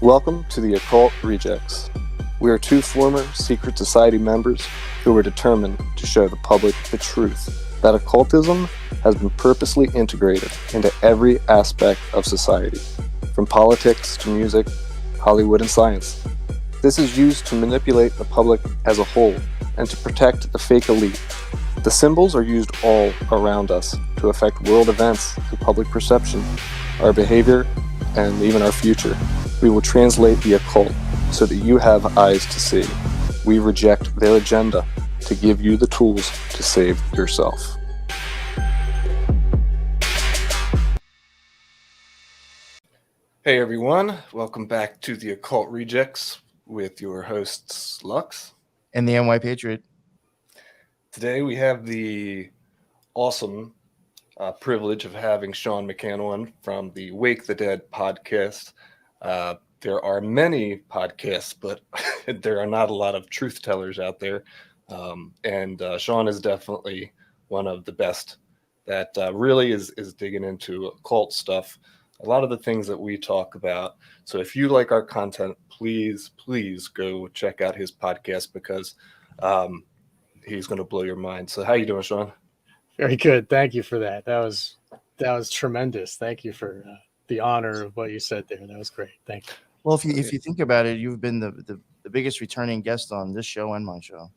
Welcome to the Occult Rejects. We are two former secret society members who were determined to show the public the truth that occultism has been purposely integrated into every aspect of society, from politics to music, Hollywood, and science. This is used to manipulate the public as a whole and to protect the fake elite. The symbols are used all around us to affect world events and public perception, our behavior, and even our future. We will translate the occult so that you have eyes to see. We reject their agenda to give you the tools to save yourself. Hey everyone, welcome back to the Occult Rejects with your hosts Lux and the NY Patriot. Today we have the awesome privilege of having Sean McCann on from the Wake the Dead podcast. There are many podcasts, but there are not a lot of truth tellers out there. And Sean is definitely one of the best that really is digging into occult stuff. A lot of the things that we talk about. So if you like our content, please go check out his podcast because he's going to blow your mind. So how you doing, Sean? Very good. Thank you for that. That was tremendous. Thank you for the honor of what you said there. That was great. Thank you. Well, if you think about it, you've been the biggest returning guest on this show and my show.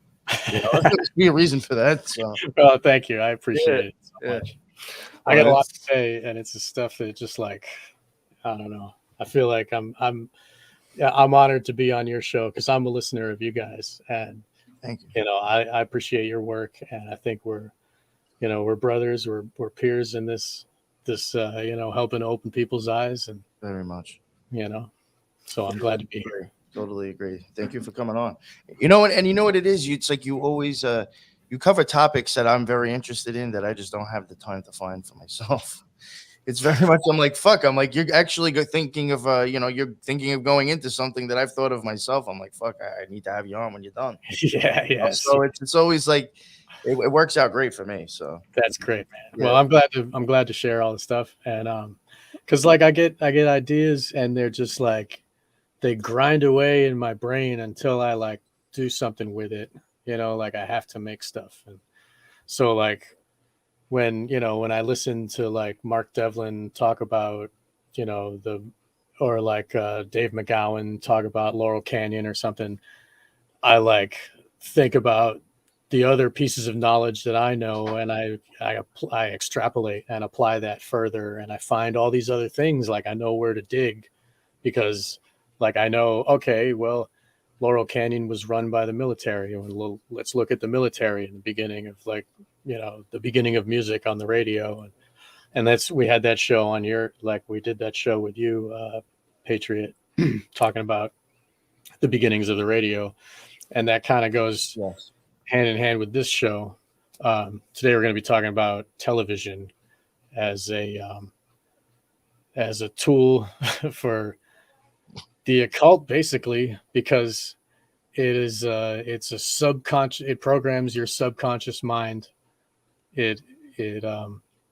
You know, there's be a reason for that. So. Well, thank you. I appreciate it so much. I got a lot to say, and it's the stuff that just like, I don't know. I feel like I'm honored to be on your show because I'm a listener of you guys, and thank you. You know, I appreciate your work, and I think we're brothers, we're peers in this helping open people's eyes, and very much, so I'm glad to be here. Totally agree. Thank you for coming on. You know what it is? It's like you always you cover topics that I'm very interested in that I just don't have the time to find for myself. It's very much I'm like you're actually thinking of you're thinking of going into something that I've thought of myself. I'm like, fuck, I need to have you on when you're done. Yeah. So it's always like it works out great for me. So that's great, man. Yeah. Well, I'm glad to share all the stuff, and because like I get ideas and they're just like they grind away in my brain until I like do something with it. Like I have to make stuff. And so like when I listen to like Mark Devlin talk about, or like Dave McGowan talk about Laurel Canyon or something, I like think about the other pieces of knowledge that I know, and I extrapolate and apply that further. And I find all these other things, like I know where to dig because like I know, okay, well, Laurel Canyon was run by the military. Let's look at the military in the beginning of the beginning of music on the radio. And we had that show on we did that show with you, Patriot, talking about the beginnings of the radio. And that kind of goes hand in hand with this show. Today we're going to be talking about television as a tool for the occult, basically, because it's a subconscious. It programs your subconscious mind. It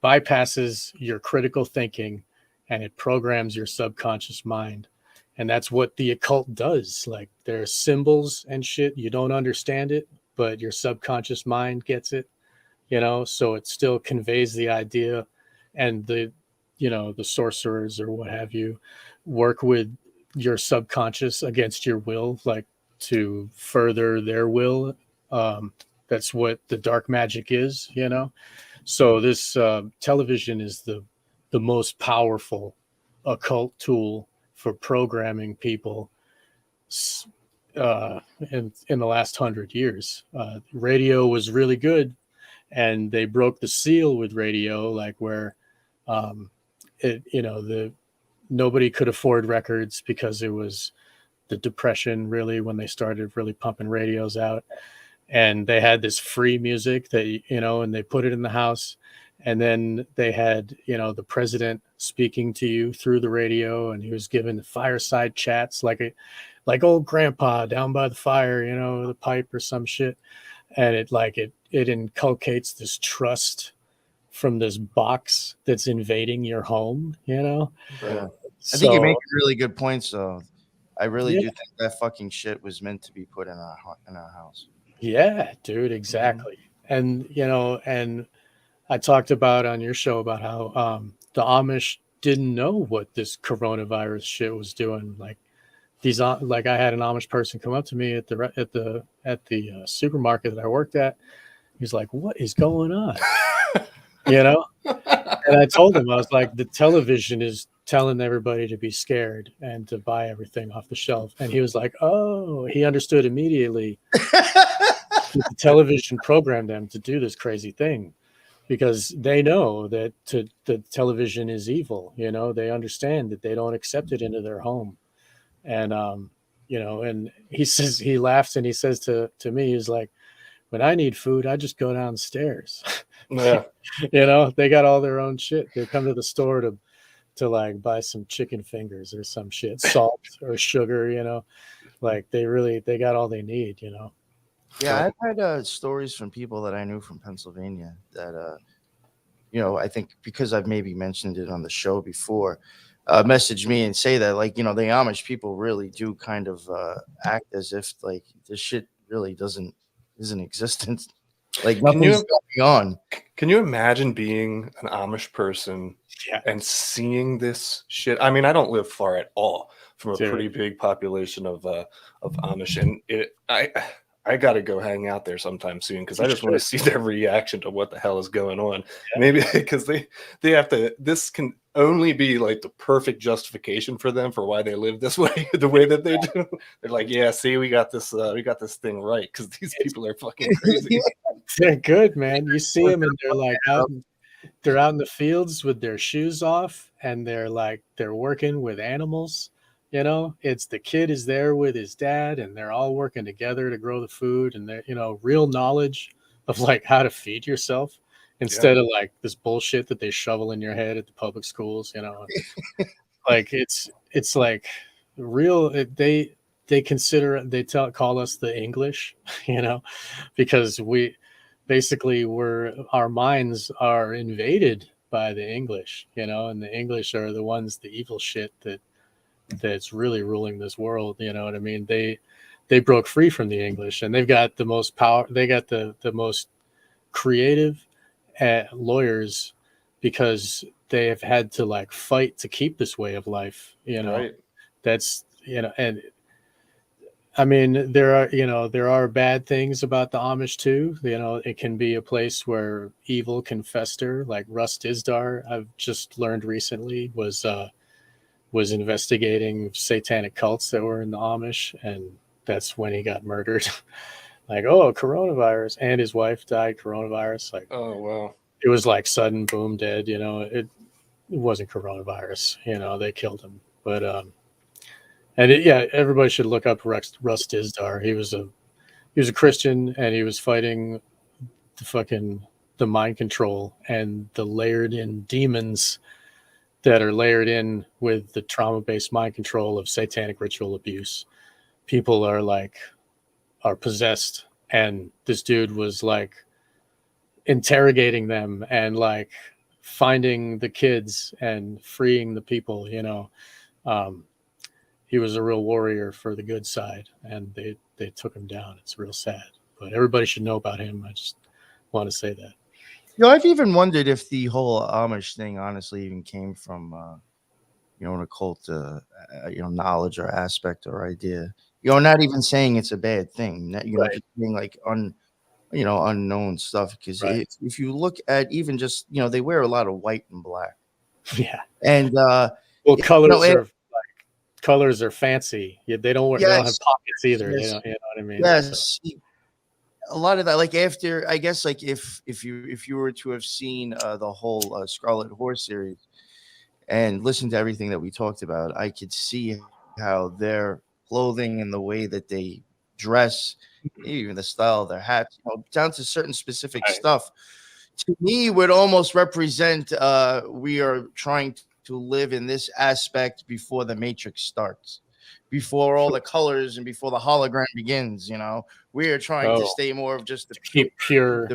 bypasses your critical thinking, and it programs your subconscious mind. And that's what the occult does. Like there's symbols and shit. You don't understand it, but your subconscious mind gets it. So it still conveys the idea, and the sorcerers or what have you work with your subconscious against your will, like to further their will. That's what the dark magic is, So this television is the most powerful occult tool for programming people in the last 100 years. Radio was really good, and they broke the seal with radio, like where nobody could afford records because it was the Depression, really, when they started really pumping radios out. And they had this free music that, and they put it in the house. And then they had, the president speaking to you through the radio, and he was giving fireside chats like old grandpa down by the fire, the pipe or some shit. And it inculcates this trust from this box that's invading your home, Yeah. I think you make really good points, though. I really Yeah. do think that fucking shit was meant to be put in our house. Yeah, dude, exactly. And and I talked about on your show about how the Amish didn't know what this coronavirus shit was doing. Like like I had an Amish person come up to me at the supermarket that I worked at. He's like, "What is going on?" You know? And I told him, I was like, the television is telling everybody to be scared and to buy everything off the shelf. And he was like, "Oh," he understood immediately that the television programmed them to do this crazy thing because they know that the television is evil. They understand that they don't accept it into their home. And and he laughs and he says to me, he's like, "When I need food, I just go downstairs." Yeah. They got all their own shit. They come to the store to like buy some chicken fingers or some shit, salt or sugar, like they got all they need. Yeah, I've had stories from people that I knew from Pennsylvania that I think because I've maybe mentioned it on the show before, message me and say that like the Amish people really do kind of act as if like this shit really isn't existent. Like Can nothing's you going on. can you imagine being an Amish person Yeah. and seeing this shit? I mean, I don't live far at all from a Dude. pretty big population of Amish, and I got to go hang out there sometime soon because I just want to see their reaction to what the hell is going on. Yeah. Maybe because they have to. This can only be like the perfect justification for them for why they live this way, the way that they do. They're like, yeah, see, we got this thing right because these people are fucking crazy. They're good, man. You see them and they're like they're out in the fields with their shoes off and they're working with animals. It's the kid is there with his dad and they're all working together to grow the food and they're, real knowledge of like how to feed yourself instead of like this bullshit that they shovel in your head at the public schools, like it's like real. They call us the English, because our minds are invaded by the English, and the English are the ones, the evil shit that's really ruling this world. You know what I mean? They broke free from the English and they've got the most power. They got the most creative lawyers because they have had to like fight to keep this way of life. Right. That's, and I mean, there are bad things about the Amish too. It can be a place where evil can fester. Like Russ Dizdar, I've just learned recently, was investigating satanic cults that were in the Amish, and that's when he got murdered. Like, oh, coronavirus, and his wife died coronavirus. Like, Oh wow. it was like sudden boom dead. It wasn't coronavirus. They killed him, but everybody should look up Russ Dizdar. He was a Christian, and he was fighting the mind control and the layered in demons that are layered in with the trauma-based mind control of satanic ritual abuse. People are possessed, and this dude was like interrogating them and like finding the kids and freeing the people. He was a real warrior for the good side, and they took him down. It's real sad, but everybody should know about him. I just want to say that. I've even wondered if the whole Amish thing honestly even came from, an occult, knowledge or aspect or idea. Not even saying it's a bad thing. Right. Just being like unknown stuff. Because Right. if you look at even just, they wear a lot of white and black. Yeah. And well, colors are fancy. Yeah, they don't have pockets either. Yes, They don't, you know what I mean? Yes. So. A lot of that, like after, I guess, like if you were to have seen the whole Scarlet Horse series and listened to everything that we talked about, I could see how their clothing and the way that they dress, even the style of their hats, down to certain specific stuff, to me would almost represent we are trying to live in this aspect before the Matrix starts. Before all the colors and before the hologram begins, we are trying to stay more of just the pure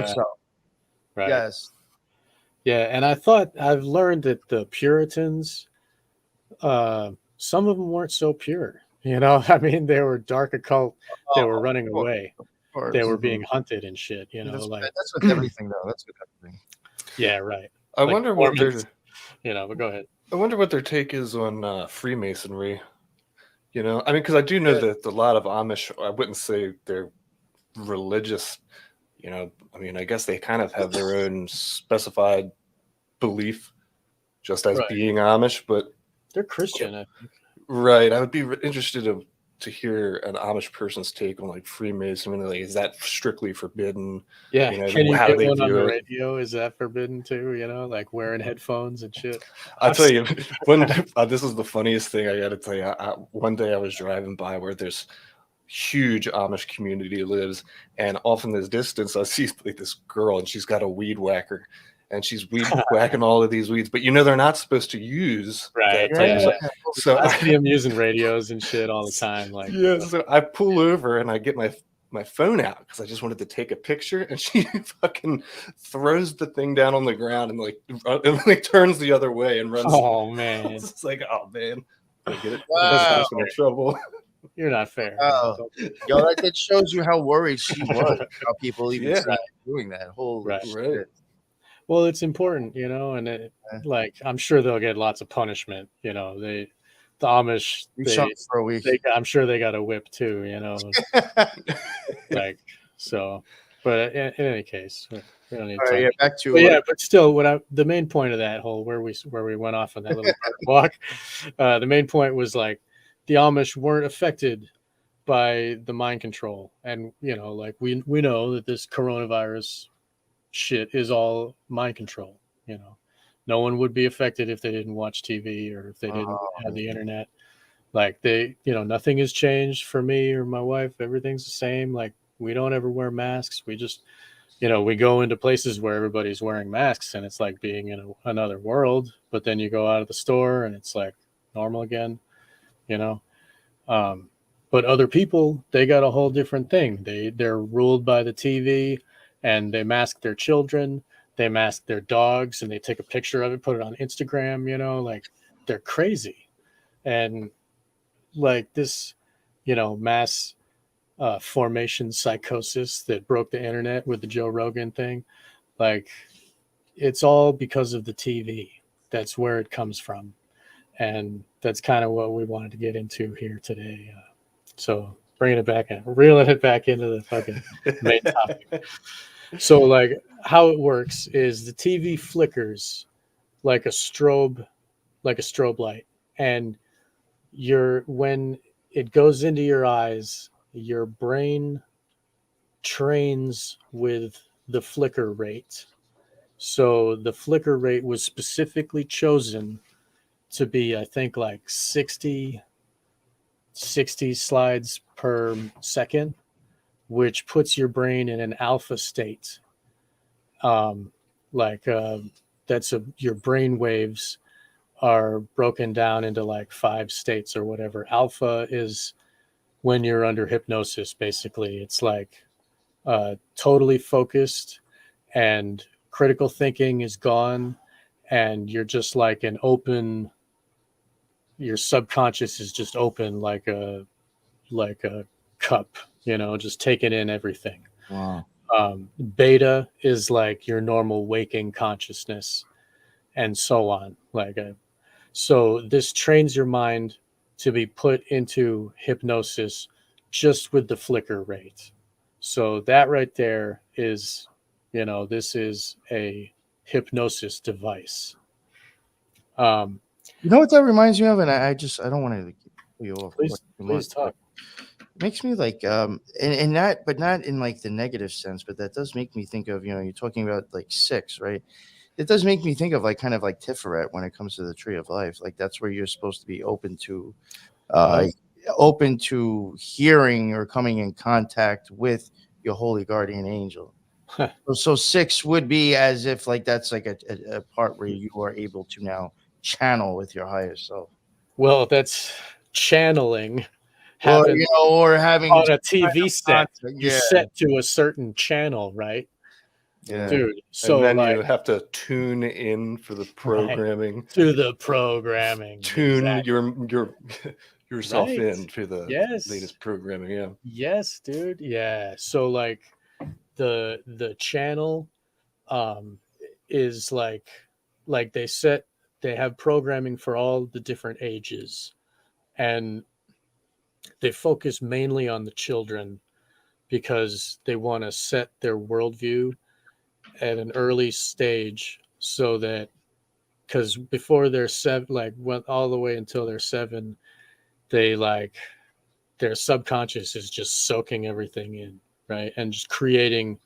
stuff. Right. Yes. Yeah, and I've learned that the Puritans some of them weren't so pure. You know, I mean, they were dark occult. They were running away. Of course. They were being hunted and shit. You know, That's with everything, though. That's with everything. Yeah, right. I wonder what their, you know, but go ahead. I wonder what their take is on Freemasonry. You know, I mean, because I do know that a lot of Amish, I wouldn't say they're religious. You know, I mean, I guess they kind of have their own specified belief, just as being Amish, but they're Christian, I think. Right. I would be interested to hear an Amish person's take on like Freemasonry. Like, is that strictly forbidden? Yeah. You know, can you how get do they one on view the it? radio? Is that forbidden too? You know, like wearing headphones and shit. I'll tell you, this is the funniest thing I got to tell you. One day I was driving by where there's huge Amish community lives, and off in the distance I see like this girl, and she's got a weed whacker, and she's weed whacking all of these weeds. But you know they're not supposed to use that type of stuff. So I see them using radios and shit all the time. Like, yeah, so I pull over and I get my phone out because I just wanted to take a picture, and she fucking throws the thing down on the ground and like turns the other way and runs. Oh man, it's like, oh man, I get it. Wow. I'm in trouble. You're not fair. Oh. Yo, that shows you how worried she was. How people even started doing that. Holy shit. Well, it's important, you know, and like I'm sure they'll get lots of punishment. You know, the Amish, for a week. I'm sure they got a whip too, you know. Like so, but in any case, we don't need to back to but still, the main point of that whole where we went off on that little walk, the main point was like the Amish weren't affected by the mind control, and you know, like we know that this coronavirus shit is all mind control. You know, no one would be affected if they didn't watch TV or if they didn't have the internet. Like they, you know, nothing has changed for me or my wife. Everything's the same. Like we don't ever wear masks. We just, you know, we go into places where everybody's wearing masks and it's like being in another world. But then you go out of the store and it's like normal again, you know. But other people, they got a whole different thing. They're ruled by the TV, and they mask their children, they mask their dogs, and they take a picture of it, put it on Instagram, you know, like they're crazy. And like this, you know, mass formation psychosis that broke the internet with the Joe Rogan thing, like it's all because of the TV. That's where it comes from. And that's kind of what we wanted to get into here today. So bringing it back in, reeling it back into the fucking main topic. So like how it works is the TV flickers like a strobe light, and when it goes into your eyes, your brain trains with the flicker rate. So the flicker rate was specifically chosen to be, I think, like 60 slides per second, which puts your brain in an alpha state. Your brain waves are broken down into like 5 states or whatever. Alpha is when you're under hypnosis, basically. It's like totally focused and critical thinking is gone, and you're just like your subconscious is just open like a cup, you know, just taking in everything. Wow. Beta is like your normal waking consciousness, and so on. So this trains your mind to be put into hypnosis just with the flicker rate. So that right there is, you know, this is a hypnosis device. You know what that reminds me of, and I don't want to keep you off. Please talk. It makes me like and that, but not in like the negative sense, but that does make me think of, you know, you're talking about like 6, right? It does make me think of like kind of like Tiferet when it comes to the tree of life. Like that's where you're supposed to be open to hearing or coming in contact with your holy guardian angel. So 6 would be as if like that's like a part where you are able to now channel with your higher self. Well, that's channeling. Well, you know, or having on a TV set, concept, you're set to a certain channel, right? Yeah. dude. So and then like, you have to tune in for the programming. to the programming, Tune exactly. your yourself Right. in to the Yes. latest programming. Yeah. Yes, dude. Yeah. So like the channel is like they have programming for all the different ages, and they focus mainly on the children because they want to set their worldview at an early stage so that because before they're seven, like went all the way until they're seven, they like their subconscious is just soaking everything in, right? And just creating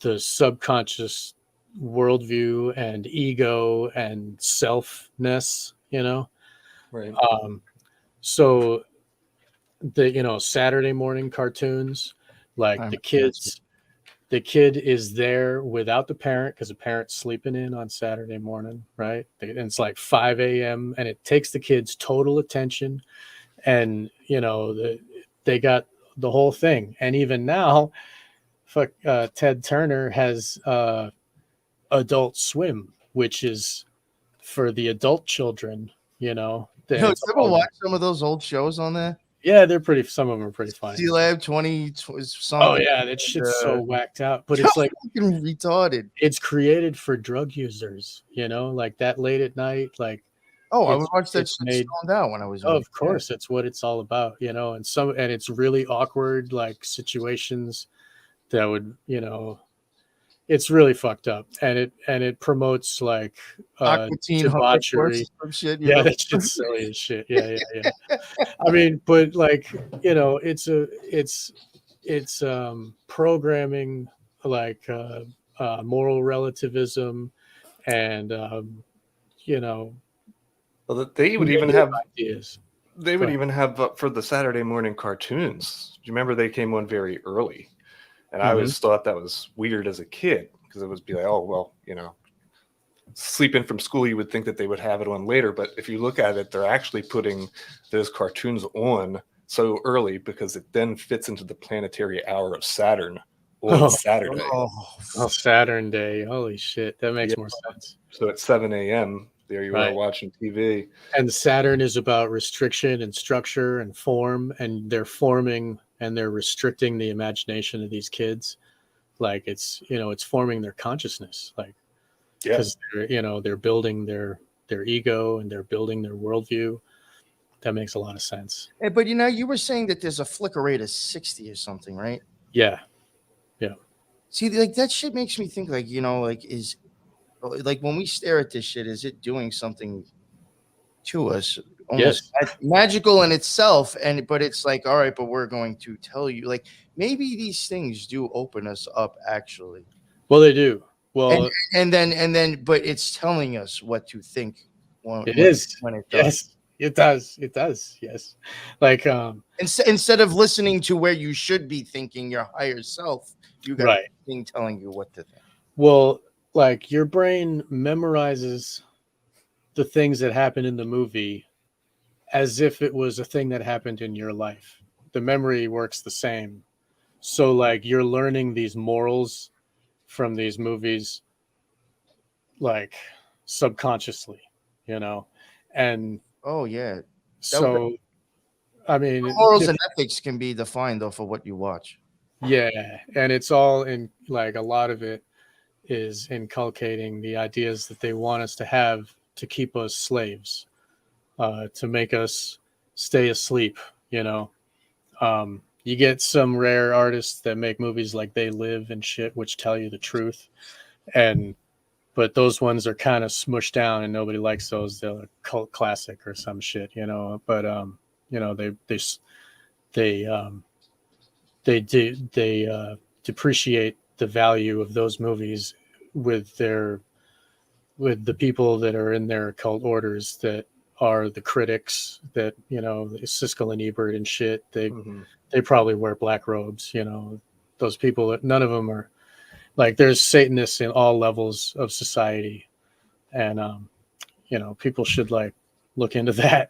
the subconscious worldview and ego and selfness, Right. So the Saturday morning cartoons, like the kid is there without the parent because the parent's sleeping in on Saturday morning, right? And it's like 5 a.m. and it takes the kid's total attention, and they got the whole thing. And even now, Ted Turner has Adult Swim, which is for the adult children. Yo, you It's ever all, watch some of those old shows on there? yeah, some of them are pretty funny. C-Lab 20 something. Oh yeah, that shit's so whacked out, but it's like fucking retarded. it's created for drug users, like that late at night, like Oh, I would watch that it's shit made. stoned out when I was. Oh, of course, that's what it's all about, and it's really awkward, like situations that would, it's really fucked up, and it promotes like Aqua Teen debauchery. some shit. Yeah, that shit's silly as shit. Yeah, yeah, yeah. I mean, but like, it's programming like moral relativism and Well, they would even negative have ideas. they would even have for the Saturday morning cartoons. Do you remember they came on very early? And I always thought that was weird as a kid because it would be like, oh well, sleeping from school, you would think that they would have it on later. But if you look at it, they're actually putting those cartoons on so early because it then fits into the planetary hour of Saturn on Saturday. Oh, Saturn Day. Holy shit. That makes more sense. So at 7 a.m., there you are watching TV. And Saturn is about restriction and structure and form, and they're forming and they're restricting the imagination of these kids. Like it's forming their consciousness. Like, because they're building their ego and they're building their worldview. That makes a lot of sense. Hey, but you were saying that there's a flicker rate of 60 or something, right? Yeah. See, like that shit makes me think, like, is like when we stare at this shit, is it doing something to us? Almost magical in itself, but it's like, all right, but we're going to tell you, like, maybe these things do open us up, actually. Well, they do. Well, and then, but it's telling us what to think. When it does. Yes, it does. It does. Yes. Like, instead of listening to where you should be thinking your higher self, you got a thing telling you what to think. Well, like your brain memorizes the things that happen in the movie as if it was a thing that happened in your life. The memory works the same. So like you're learning these morals from these movies, like subconsciously, and oh yeah. So I mean, morals and ethics can be defined off of what you watch. Yeah, and it's all in, like, a lot of it is inculcating the ideas that they want us to have to keep us slaves, to make us stay asleep. You get some rare artists that make movies like They Live and shit, which tell you the truth, but those ones are kind of smushed down and nobody likes those. They're a cult classic or some shit, but they depreciate the value of those movies with the people that are in their occult orders that are the critics, that Siskel and Ebert and shit. They probably wear black robes. Those people, none of them are like, there's Satanists in all levels of society, and people should like look into that.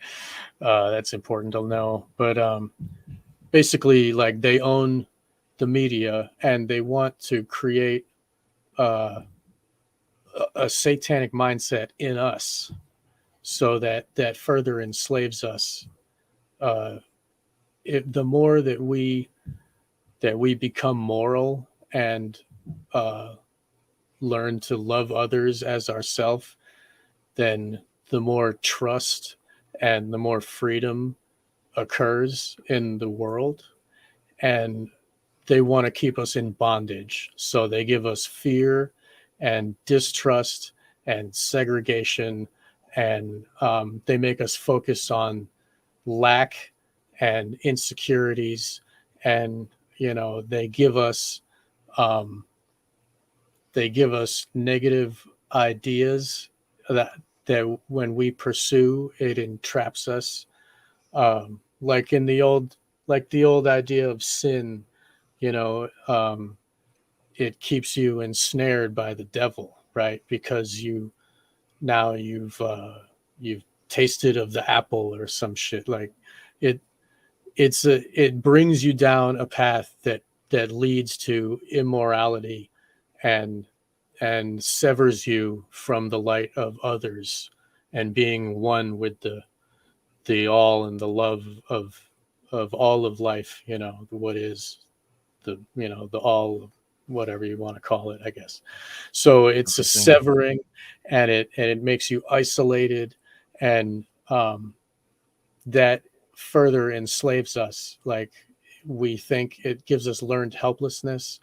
That's important to know. But basically, like, they own the media and they want to create uh, a satanic mindset in us, so that further enslaves us. Uh, the more that we become moral and uh, learn to love others as ourself, then the more trust and the more freedom occurs in the world. And they want to keep us in bondage. So they give us fear and distrust and segregation. And they make us focus on lack and insecurities. And, um, they give us negative ideas that when we pursue, it entraps us. Like in the old idea of sin, it keeps you ensnared by the devil, right? Because you've tasted of the apple or some shit. Like it it brings you down a path that leads to immorality and severs you from the light of others and being one with the all and the love of all of life, what is the all, whatever you want to call it, I guess. So it's a Interesting. severing, and it makes you isolated, and that further enslaves us. Like, we think it gives us learned helplessness.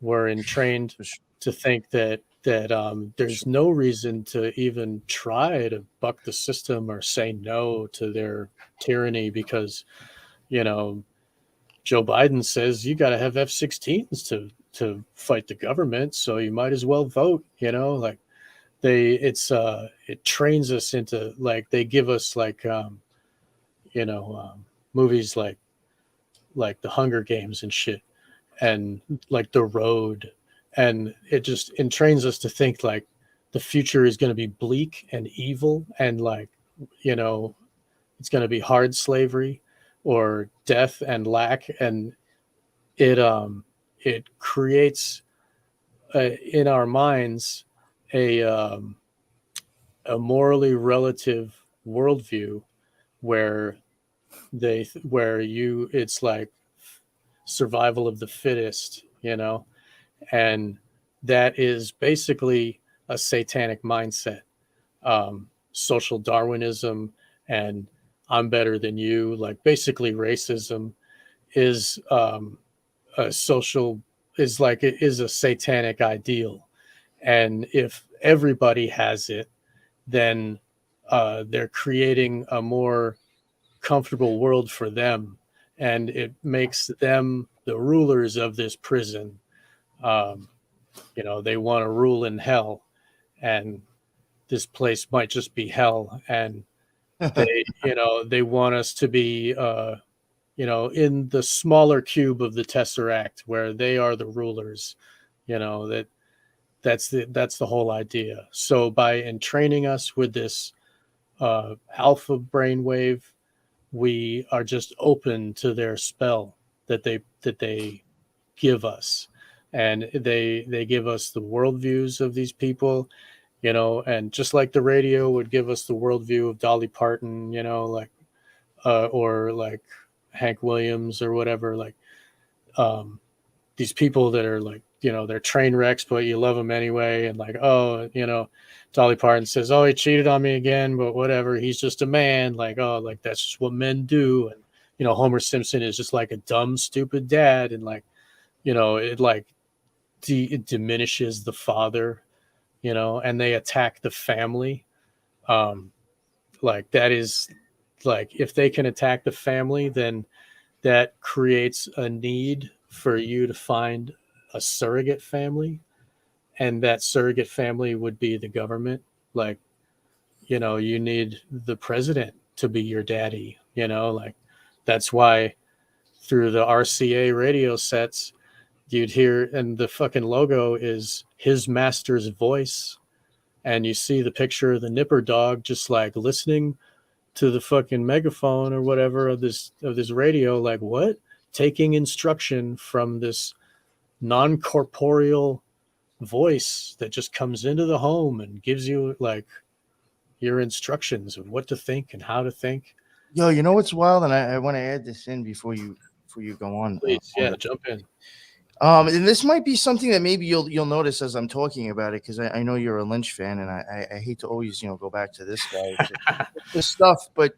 We're entrained to think that there's no reason to even try to buck the system or say no to their tyranny, because Joe Biden says you got to have F-16s to fight the government, so you might as well vote. Like it trains us into, like, they give us like movies like the Hunger Games and shit, and like The Road, and it just entrains us to think like the future is going to be bleak and evil, and like it's going to be hard slavery or death and lack, and it creates in our minds a a morally relative worldview where it's like survival of the fittest, and that is basically a satanic mindset. Social Darwinism and I'm better than you, like basically racism, is a social it is a satanic ideal. And if everybody has it, then they're creating a more comfortable world for them, and it makes them the rulers of this prison. um, they want to rule in hell, and this place might just be hell, and they want us to be in the smaller cube of the Tesseract, where they are the rulers. That's the whole idea. So by entraining us with this alpha brainwave, we are just open to their spell that they give us, and they give us the worldviews of these people, and just like the radio would give us the worldview of Dolly Parton, like or like Hank Williams or whatever, like um, these people that are like, they're train wrecks, but you love them anyway. And like, oh, Dolly Parton says, oh, he cheated on me again, but whatever, he's just a man. Like, oh, like that's just what men do. And, Homer Simpson is just like a dumb, stupid dad. And like, it like it diminishes the father, and they attack the family. Um, like that is like, if they can attack the family, then that creates a need for you to find a surrogate family, and that surrogate family would be the government. Like, you need the president to be your daddy, like that's why through the RCA radio sets you'd hear, and the fucking logo is his master's voice, and you see the picture of the nipper dog just like listening to the fucking megaphone or whatever of this radio, like what, taking instruction from this non-corporeal voice that just comes into the home and gives you like your instructions of what to think and how to think. Yo, you know what's wild? And I want to add this in before you go on. Please, yeah, jump in. And this might be something that maybe you'll notice as I'm talking about it, because I know you're a Lynch fan, and I hate to always go back to this guy this stuff, but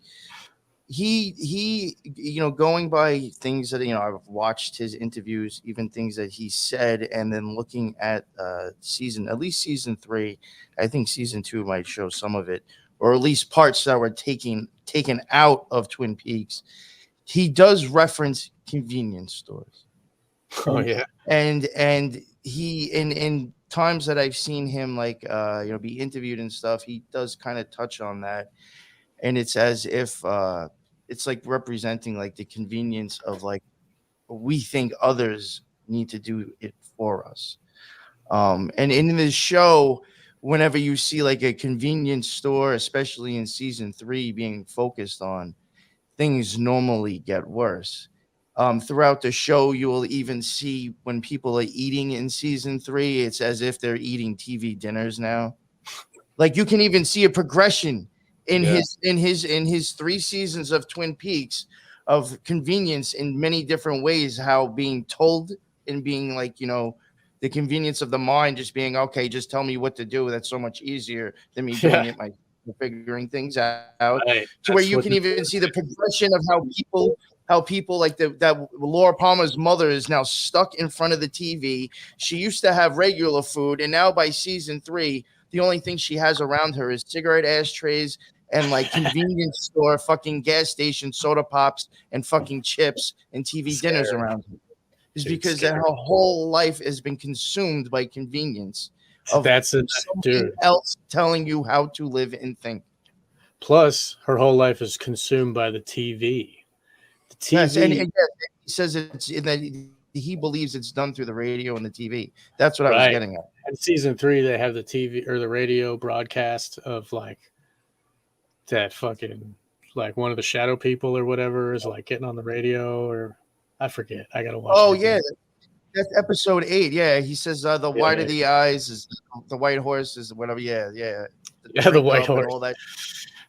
he going by things that I've watched his interviews, even things that he said, and then looking at at least season 3, I think season 2 might show some of it, or at least parts that were taken out of Twin Peaks. He does reference convenience stores. Oh yeah. And he in times that I've seen him be interviewed and stuff, he does kind of touch on that, and it's as if it's like representing like the convenience of like we think others need to do it for us. And in the show, whenever you see like a convenience store, especially in season 3 being focused on, things normally get worse. Throughout the show, you will even see when people are eating in season 3, it's as if they're eating TV dinners now. Like you can even see a progression in his 3 seasons of Twin Peaks of convenience in many different ways. How being told and being like the convenience of the mind, just being okay, just tell me what to do. That's so much easier than me doing it myself, figuring things out. Right. To where you can even see the progression of how people like that Laura Palmer's mother is now stuck in front of the TV. She used to have regular food, and now by season 3, the only thing she has around her is cigarette ashtrays and like convenience store, fucking gas station soda pops and fucking chips and TV dinners around her. Is because her whole life has been consumed by convenience of somebody else telling you how to live and think. Plus, her whole life is consumed by the TV. The TV. Yes, and he says that he believes it's done through the radio and the TV. That's what I was getting at. In season 3, they have the TV or the radio broadcast of like that fucking like one of the shadow people or whatever is like getting on the radio, or I forget. I gotta watch. Oh yeah, that's episode 8. Yeah, he says the white of the eyes is the white horse is whatever. Yeah. The white horse. All that.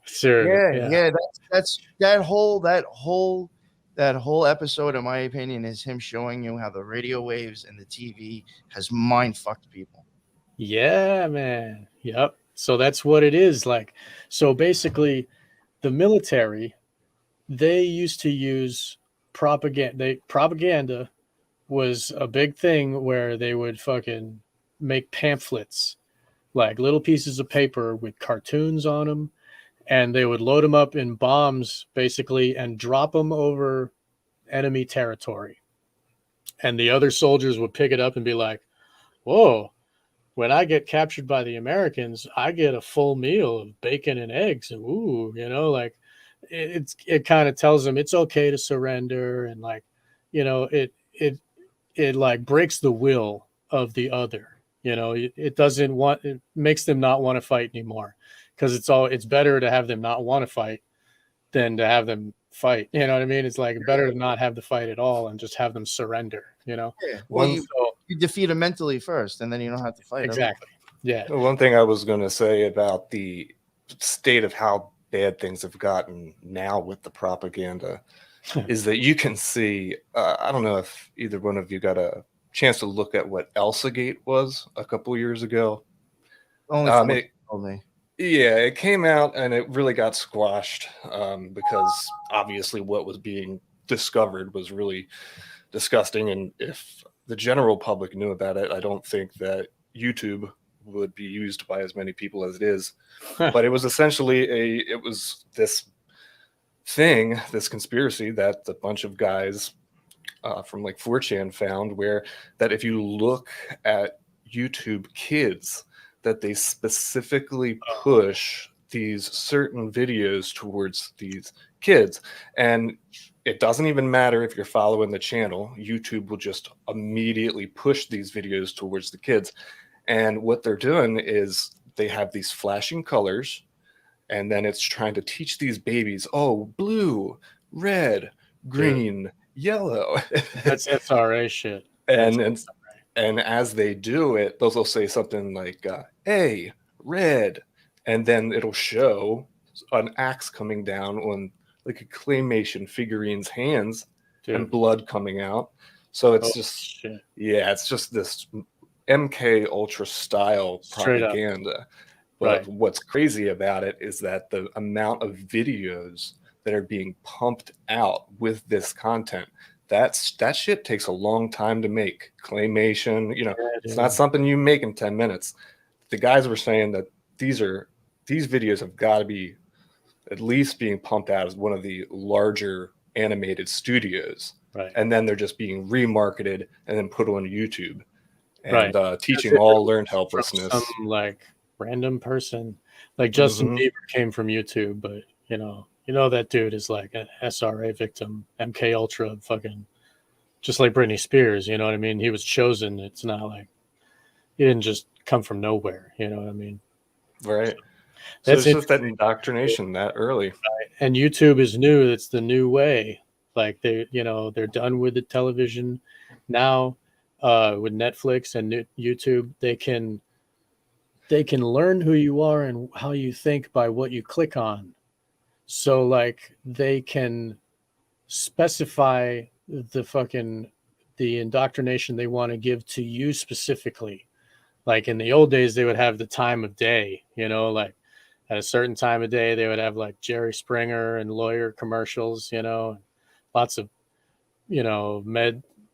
Sure. Yeah. That's that whole episode, in my opinion, is him showing you how the radio waves and the TV has mind fucked people. Yeah, man. Yep. So that's what it is like. So basically, the military, they used to use propaganda. Propaganda was a big thing where they would fucking make pamphlets, like little pieces of paper with cartoons on them, and they would load them up in bombs basically and drop them over enemy territory. And the other soldiers would pick it up and be like, whoa, when I get captured by the Americans, I get a full meal of bacon and eggs. Ooh, like it kind of tells them it's okay to surrender. And like, it like breaks the will of the other. It makes them not want to fight anymore, because it's better to have them not want to fight than to have them fight. You know what I mean? It's like better to not have the fight at all and just have them surrender. Yeah. Well, you defeat them mentally first, and then you don't have to fight. Exactly. Yeah. One thing I was going to say about the state of how bad things have gotten now with the propaganda is that you can see, I don't know if either one of you got a chance to look at what ElsaGate was a couple years ago. Only. Yeah, it came out and it really got squashed because obviously what was being discovered was really disgusting. And if the general public knew about it, I don't think that YouTube would be used by as many people as it is. But it was essentially it was this thing, this conspiracy that a bunch of guys from like 4chan found, where that if you look at YouTube Kids, that they specifically push these certain videos towards these kids. And it doesn't even matter if you're following the channel, YouTube will just immediately push these videos towards the kids. And what they're doing is they have these flashing colors, and then it's trying to teach these babies, oh, blue, red, green, yellow. That's SRA shit. And And as they do it, they'll say something like, "Hey, red," and then it'll show an axe coming down on like a claymation figurine's hands and Dude. blood coming out. So it's Oh, just, shit. yeah, it's just this MKUltra style Straight up. propaganda. But Right. what's crazy about it is that the amount of videos that are being pumped out with this content, that shit takes a long time to make. Claymation, Yeah, it's dude. not something you make in 10 minutes. The guys were saying that these videos have got to be at least being pumped out as one of the larger animated studios. Right. And then they're just being remarketed and then put on YouTube. And Right. teaching all learned From helplessness. some like random person, like Justin Mhm. Bieber came from YouTube, but you know that dude is like an SRA victim, MKUltra, fucking, just like Britney Spears. You know what I mean? He was chosen. It's not like he didn't just come from nowhere. You know what I mean? Right. So That's it's just that interesting. indoctrination that early. And YouTube is new. It's the new way. Like they're done with the television now. With Netflix and YouTube, they can learn who you are and how you think by what you click on. So like they can specify the indoctrination they want to give to you specifically. Like in the old days, they would have the time of day, like at a certain time of day, they would have like Jerry Springer and lawyer commercials, lots of,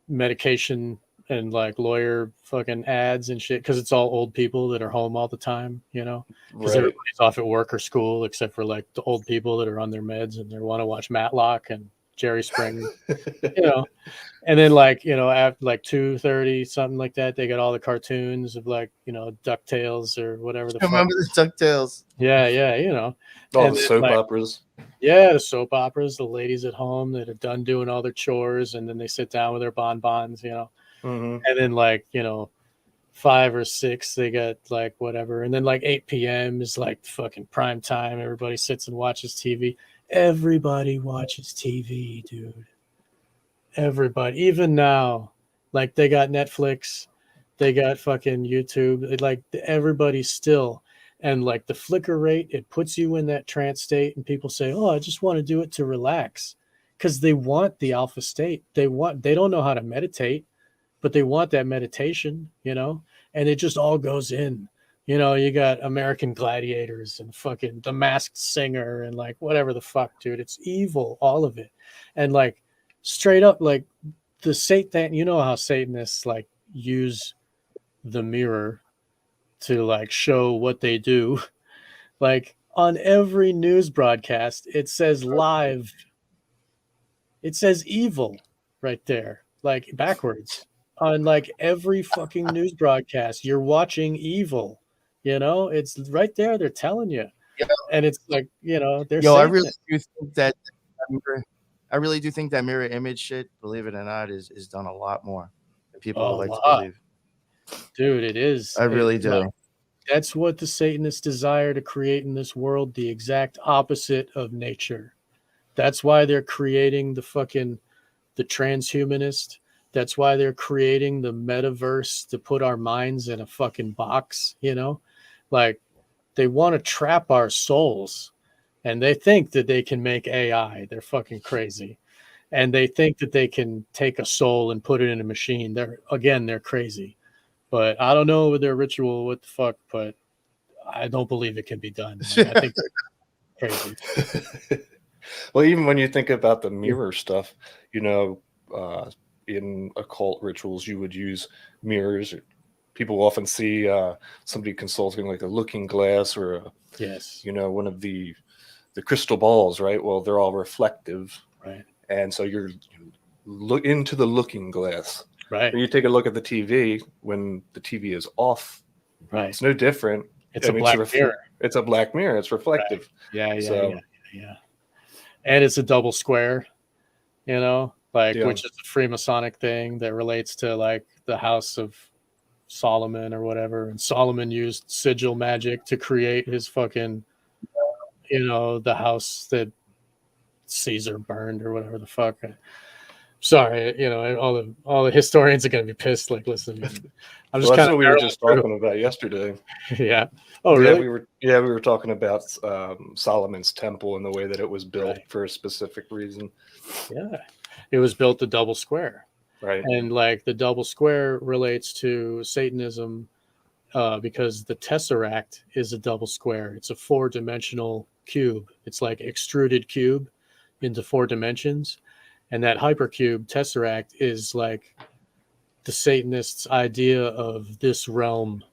medication and like lawyer fucking ads and shit. Cause it's all old people that are home all the time, because Right. everybody's off at work or school, except for like the old people that are on their meds and they want to watch Matlock and Jerry Springer, you know, and then like, after like 2:30, something like that, they got all the cartoons of like, DuckTales or whatever the fuck. Remember the DuckTales? Yeah. All And the then, soap like, operas. yeah, the soap operas, the ladies at home that are done doing all their chores and then they sit down with their bonbons, Mhm. and then like, 5 or 6, they got like whatever. And then like 8 p.m. is like fucking prime time. Everybody sits and watches TV. Everybody watches TV, dude. Everybody, even now, like they got Netflix, they got fucking YouTube. Like everybody still, and like the flicker rate, it puts you in that trance state, and people say, "Oh, I just want to do it to relax," because they want the alpha state. They don't know how to meditate, but they want that meditation, and it just all goes in. You got American Gladiators and fucking The Masked Singer and like whatever the fuck, dude. It's evil, all of it, and like straight up, like the Satan. You know how Satanists like use the mirror to like show what they do. Like on every news broadcast, it says live. It says evil right there, like backwards. On like every fucking news broadcast, you're watching evil. It's right there. They're telling you, Yeah. and it's like they're Yo, I saying really it. do think that I really do think that mirror image shit, believe it or not, is done a lot more than people A would like to lot, believe. dude. It is. I really It's do. like, that's what the Satanists desire to create in this world. The exact opposite of nature. That's why they're creating the transhumanist. That's why they're creating the metaverse to put our minds in a fucking box, Like they want to trap our souls and they think that they can make AI. They're fucking crazy. And they think that they can take a soul and put it in a machine. They're crazy. But I don't know with their ritual, what the fuck, but I don't believe it can be done, man. I think they're crazy. Well, even when you think about the mirror stuff, in occult rituals, you would use mirrors. People often see somebody consulting like a looking glass or Yes. one of the crystal balls, right? Well, they're all reflective, Right. and so you look into the looking glass. Right. When you take a look at the TV, when the TV is off, Right. it's no different. It's a black mirror. It's a black mirror. It's reflective. Right. Yeah. So, Yeah. And it's a double square, which is a Freemasonic thing that relates to like the House of Solomon or whatever. And Solomon used sigil magic to create his fucking, the house that Caesar burned or whatever the fuck. Sorry, all the historians are gonna be pissed. Like, listen, I'm just Well, that's kind of what we were just talking about yesterday. Yeah. Oh, really? We were talking about Solomon's temple and the way that it was built Right. for a specific reason. Yeah. It was built a double square. Right. And like the double square relates to Satanism because the Tesseract is a double square. It's a 4-dimensional cube. It's like extruded cube into 4 dimensions. And that hypercube Tesseract is like the Satanists' idea of this realm.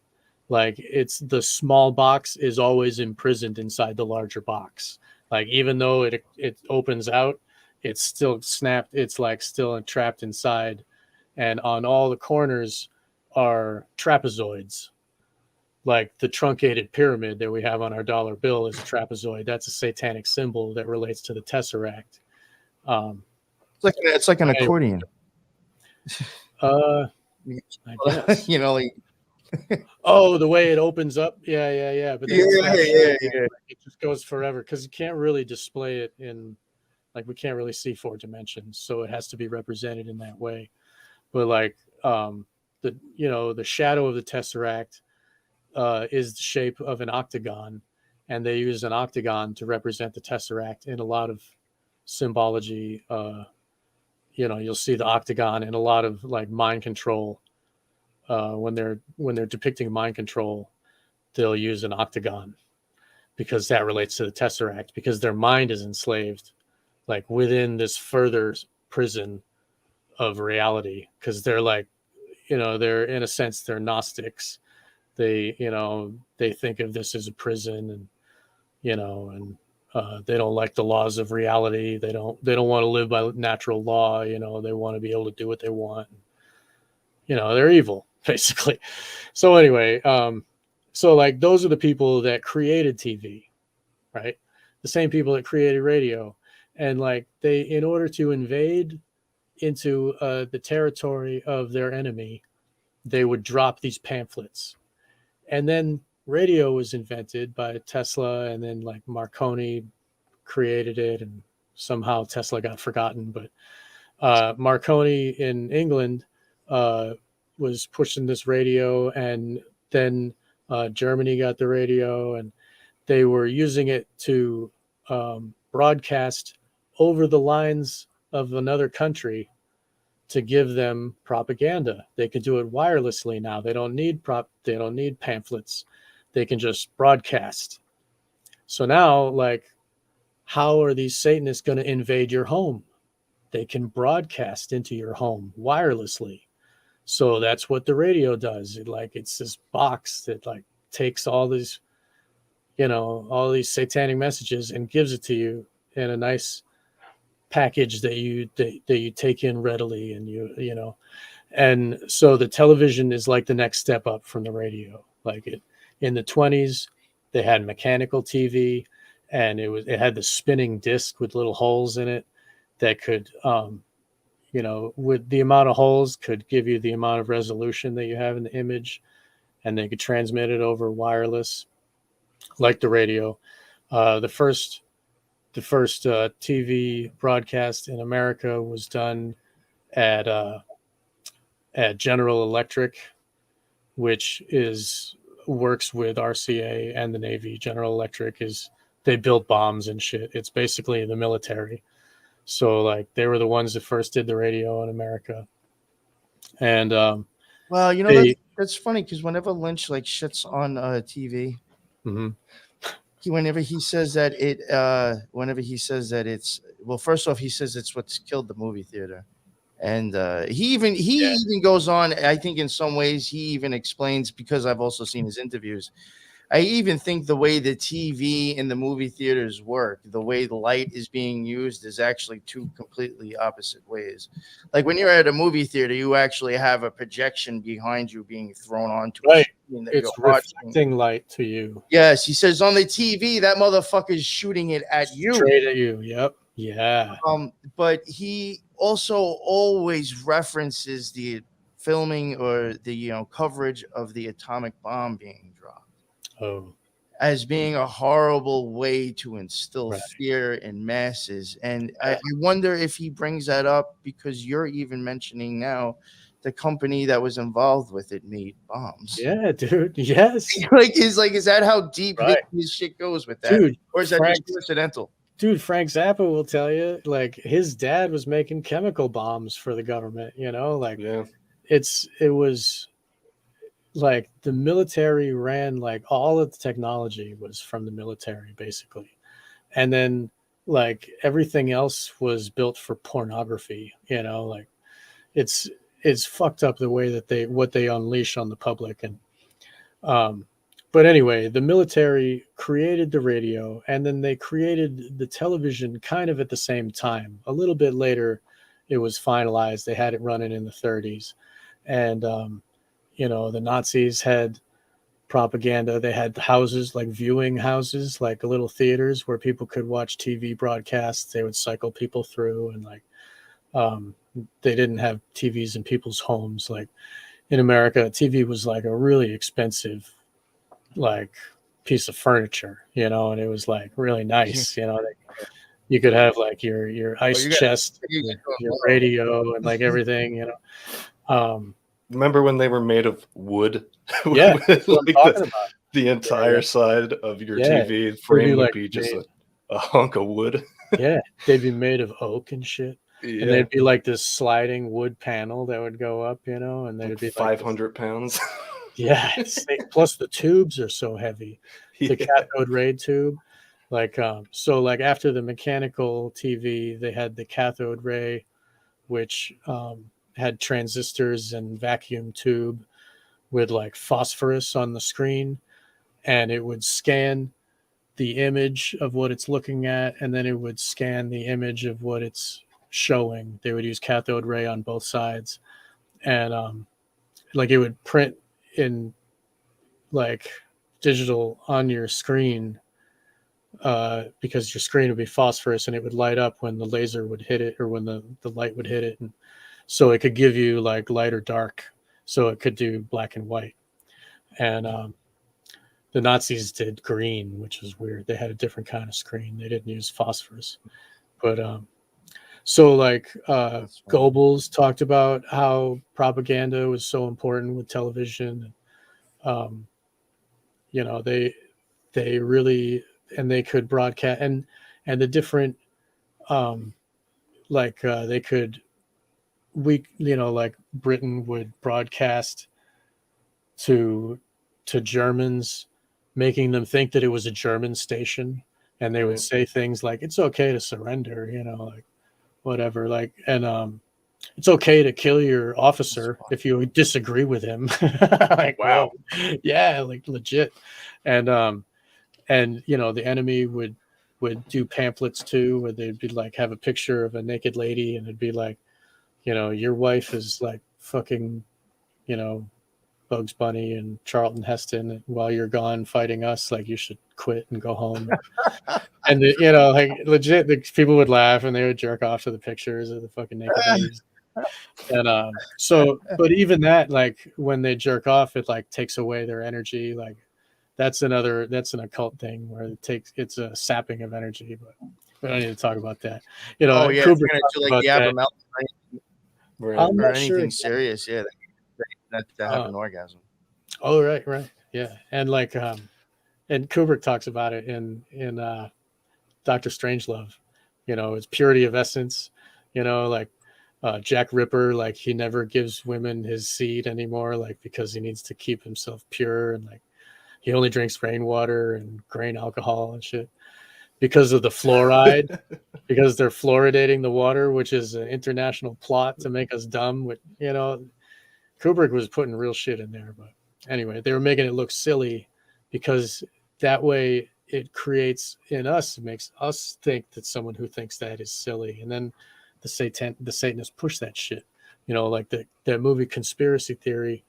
Like, it's the small box is always imprisoned inside the larger box. Like, even though it opens out, it's still snapped. It's like still trapped inside. And on all the corners are trapezoids. Like the truncated pyramid that we have on our dollar bill is a trapezoid. That's a satanic symbol that relates to the Tesseract. It's like an accordion. I guess. Oh, the way it opens up. Yeah. But then it just goes forever because you can't really display it in, like, we can't really see 4 dimensions. So it has to be represented in that way. But like the shadow of the Tesseract is the shape of an octagon, and they use an octagon to represent the Tesseract in a lot of symbology. You'll see the octagon in a lot of like mind control. When they're depicting mind control, they'll use an octagon because that relates to the Tesseract, because their mind is enslaved, like within this further prison of reality, because they're like, they're in a sense they're Gnostics. They think of this as a prison, and they don't like the laws of reality. They don't want to live by natural law. They want to be able to do what they want. They're evil, basically. So anyway, so like those are the people that created TV, right? The same people that created radio, and like they, in order to invade into the territory of their enemy, they would drop these pamphlets. And then radio was invented by Tesla, and then like Marconi created it, and somehow Tesla got forgotten. But Marconi in England was pushing this radio, and then Germany got the radio, and they were using it to broadcast over the lines of another country to give them propaganda. They can do it wirelessly now. They don't need pamphlets. They can just broadcast. So now, like, how are these Satanists going to invade your home? They can broadcast into your home wirelessly. So that's what the radio does. It's this box that like takes all these satanic messages and gives it to you in a nice package that you take in readily, and and so the television is like the next step up from the radio. Like in the 1920s, they had mechanical TV, and it had the spinning disc with little holes in it that could with the amount of holes could give you the amount of resolution that you have in the image, and they could transmit it over wireless like the radio. The first TV broadcast in America was done at General Electric, which works with RCA and the Navy. General Electric they build bombs and shit. It's basically the military. So like they were the ones that first did the radio in America. And well, that's funny because whenever Lynch like shits on TV, mm-hmm. Whenever he says that it's, well, first off, he says it's what's killed the movie theater, and he even goes on. I think in some ways he even explains, because I've also seen his interviews. I even think the way the TV in the movie theaters work, the way the light is being used, is actually 2 completely opposite ways. Like when you're at a movie theater, you actually have a projection behind you being thrown onto right. It's reflecting light to you. Yes, he says on the TV that motherfucker's shooting it at you. Straight at you. Yep. Yeah. But he also always references the filming or the coverage of the atomic bomb being dropped. Oh. as being a horrible way to instill Right. fear in masses. And I wonder if he brings that up because you're even mentioning now the company that was involved with it made bombs. Yeah, dude. Yes. Is that how deep Right. his shit goes with that? Dude, Or is that Frank, just coincidental? dude, Frank Zappa will tell you, like, his dad was making chemical bombs for the government, like Yeah. it was like the military ran, like, all of the technology was from the military basically. And then like everything else was built for pornography, like it's it's fucked up the way that what they unleash on the public. And um but anyway, the military created the radio, and then they created the television kind of at the same time. A little bit later it was finalized. They had it running in the 30s. And the Nazis had propaganda. They had houses, like viewing houses, like little theaters where people could watch TV broadcasts. They would cycle people through, and like they didn't have TVs in people's homes. Like in America, TV was like a really expensive, like, piece of furniture, and it was like really nice. You could have like your ice you got- chest, you got- your radio, and like everything. Remember when they were made of wood? Yeah, With, that's what I'm like talking about. the entire Yeah. side of your Yeah. TV frame would like be just made- a hunk of wood. Yeah, they'd be made of oak and shit. And Yeah, they'd be like this sliding wood panel that would go up, and they'd like be like 500 pounds. yeah, plus the tubes are so heavy. The Yeah. cathode ray tube. Like so like after the mechanical TV, they had the cathode ray, which had transistors and vacuum tube with like phosphorus on the screen, and it would scan the image of what it's looking at, and then it would scan the image of what it's showing. They would use cathode ray on both sides, and like it would print in like digital on your screen, because your screen would be phosphorus, and it would light up when the laser would hit it, or when the light would hit it. And so it could give you like light or dark, so it could do black and white. And the Nazis did green, which was weird. They had a different kind of screen. They didn't use phosphorus. But so like Goebbels talked about how propaganda was so important with television. They really, and they could broadcast, and the different they could, like Britain would broadcast to Germans, making them think that it was a German station, and they would say things like, it's okay to surrender, like whatever, like, and it's okay to kill your officer if you disagree with him. Like, wow. Yeah, like legit. And the enemy would do pamphlets too, where they'd be like, have a picture of a naked lady, and it'd be like, your wife is like fucking, Bugs Bunny and Charlton Heston while you're gone fighting us. Like, you should quit and go home. And like legit, the people would laugh and they would jerk off to the pictures of the fucking naked ladies. And so, but even that, like when they jerk off, it like takes away their energy. Like that's an occult thing where it's a sapping of energy. But we don't need to talk about that. Kubrick talked do like about the that. abnormal Right. I'm or not sure anything exactly. serious. Yeah, that have an orgasm. Oh, right, yeah, and like and Kubrick talks about it in Dr. Strangelove. It's purity of essence. Like Jack Ripper, like he never gives women his seed anymore, like because he needs to keep himself pure, and like he only drinks rainwater and grain alcohol and shit because of the fluoride. Because they're fluoridating the water, which is an international plot to make us dumb. With Kubrick was putting real shit in there, but anyway, they were making it look silly because that way it creates in us, it makes us think that someone who thinks that is silly, and then the Satanists push that shit. Like that movie Conspiracy Theory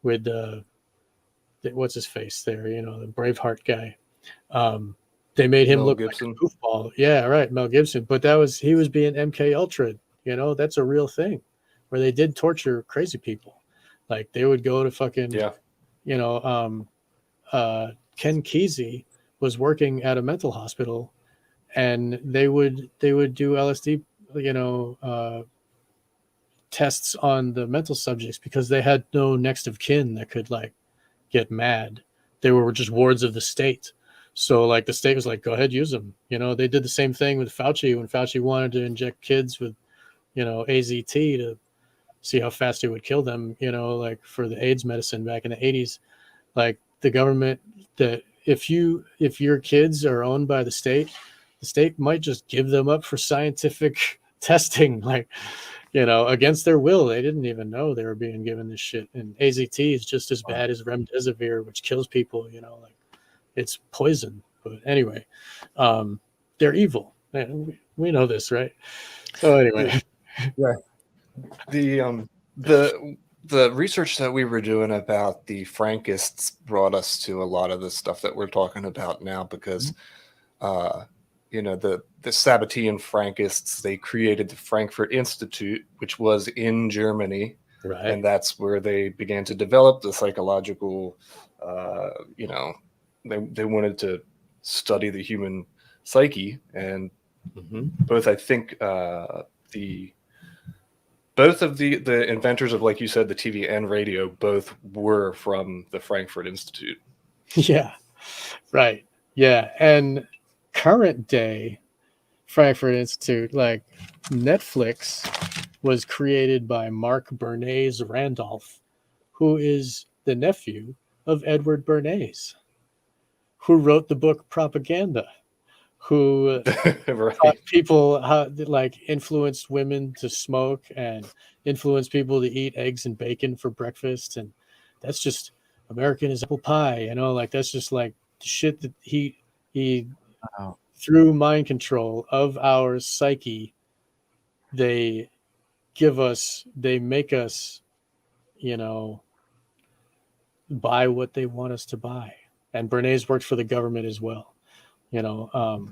with what's his face there, the Braveheart guy. They made him Mel look Gibson. like a goofball. Yeah, right, Mel Gibson. But he was being MKUltra. That's a real thing, where they did torture crazy people. Like they would go to fucking Ken Kesey was working at a mental hospital, and they would do LSD, tests on the mental subjects because they had no next of kin that could like get mad. They were just wards of the state. So like the state was like, go ahead, use them. They did the same thing with Fauci when Fauci wanted to inject kids with, AZT to see how fast it would kill them, like for the AIDS medicine back in the 80s. Like the government, that if your kids are owned by the state might just give them up for scientific testing, like, against their will. They didn't even know they were being given this shit. And AZT is just as bad as remdesivir, which kills people, like it's poison. But anyway, they're evil. We know this, right? So anyway. Yeah. The research that we were doing about the Frankists brought us to a lot of the stuff that we're talking about now, because the Sabbatean Frankists, they created the Frankfurt Institute, which was in Germany, Right. and that's where they began to develop the psychological they wanted to study the human psyche. And both, I think, both of the inventors of, like you said, the TV and radio, both were from the Frankfurt Institute. Yeah, right. Yeah. And current day Frankfurt Institute, like Netflix, was created by Mark Bernays Randolph, who is the nephew of Edward Bernays, who wrote the book Propaganda, who taught people how, like, influenced women to smoke and influenced people to eat eggs and bacon for breakfast. And that's just American is apple pie, like that's just like shit that he through mind control of our psyche, they make us, buy what they want us to buy. And Bernays worked for the government as well. The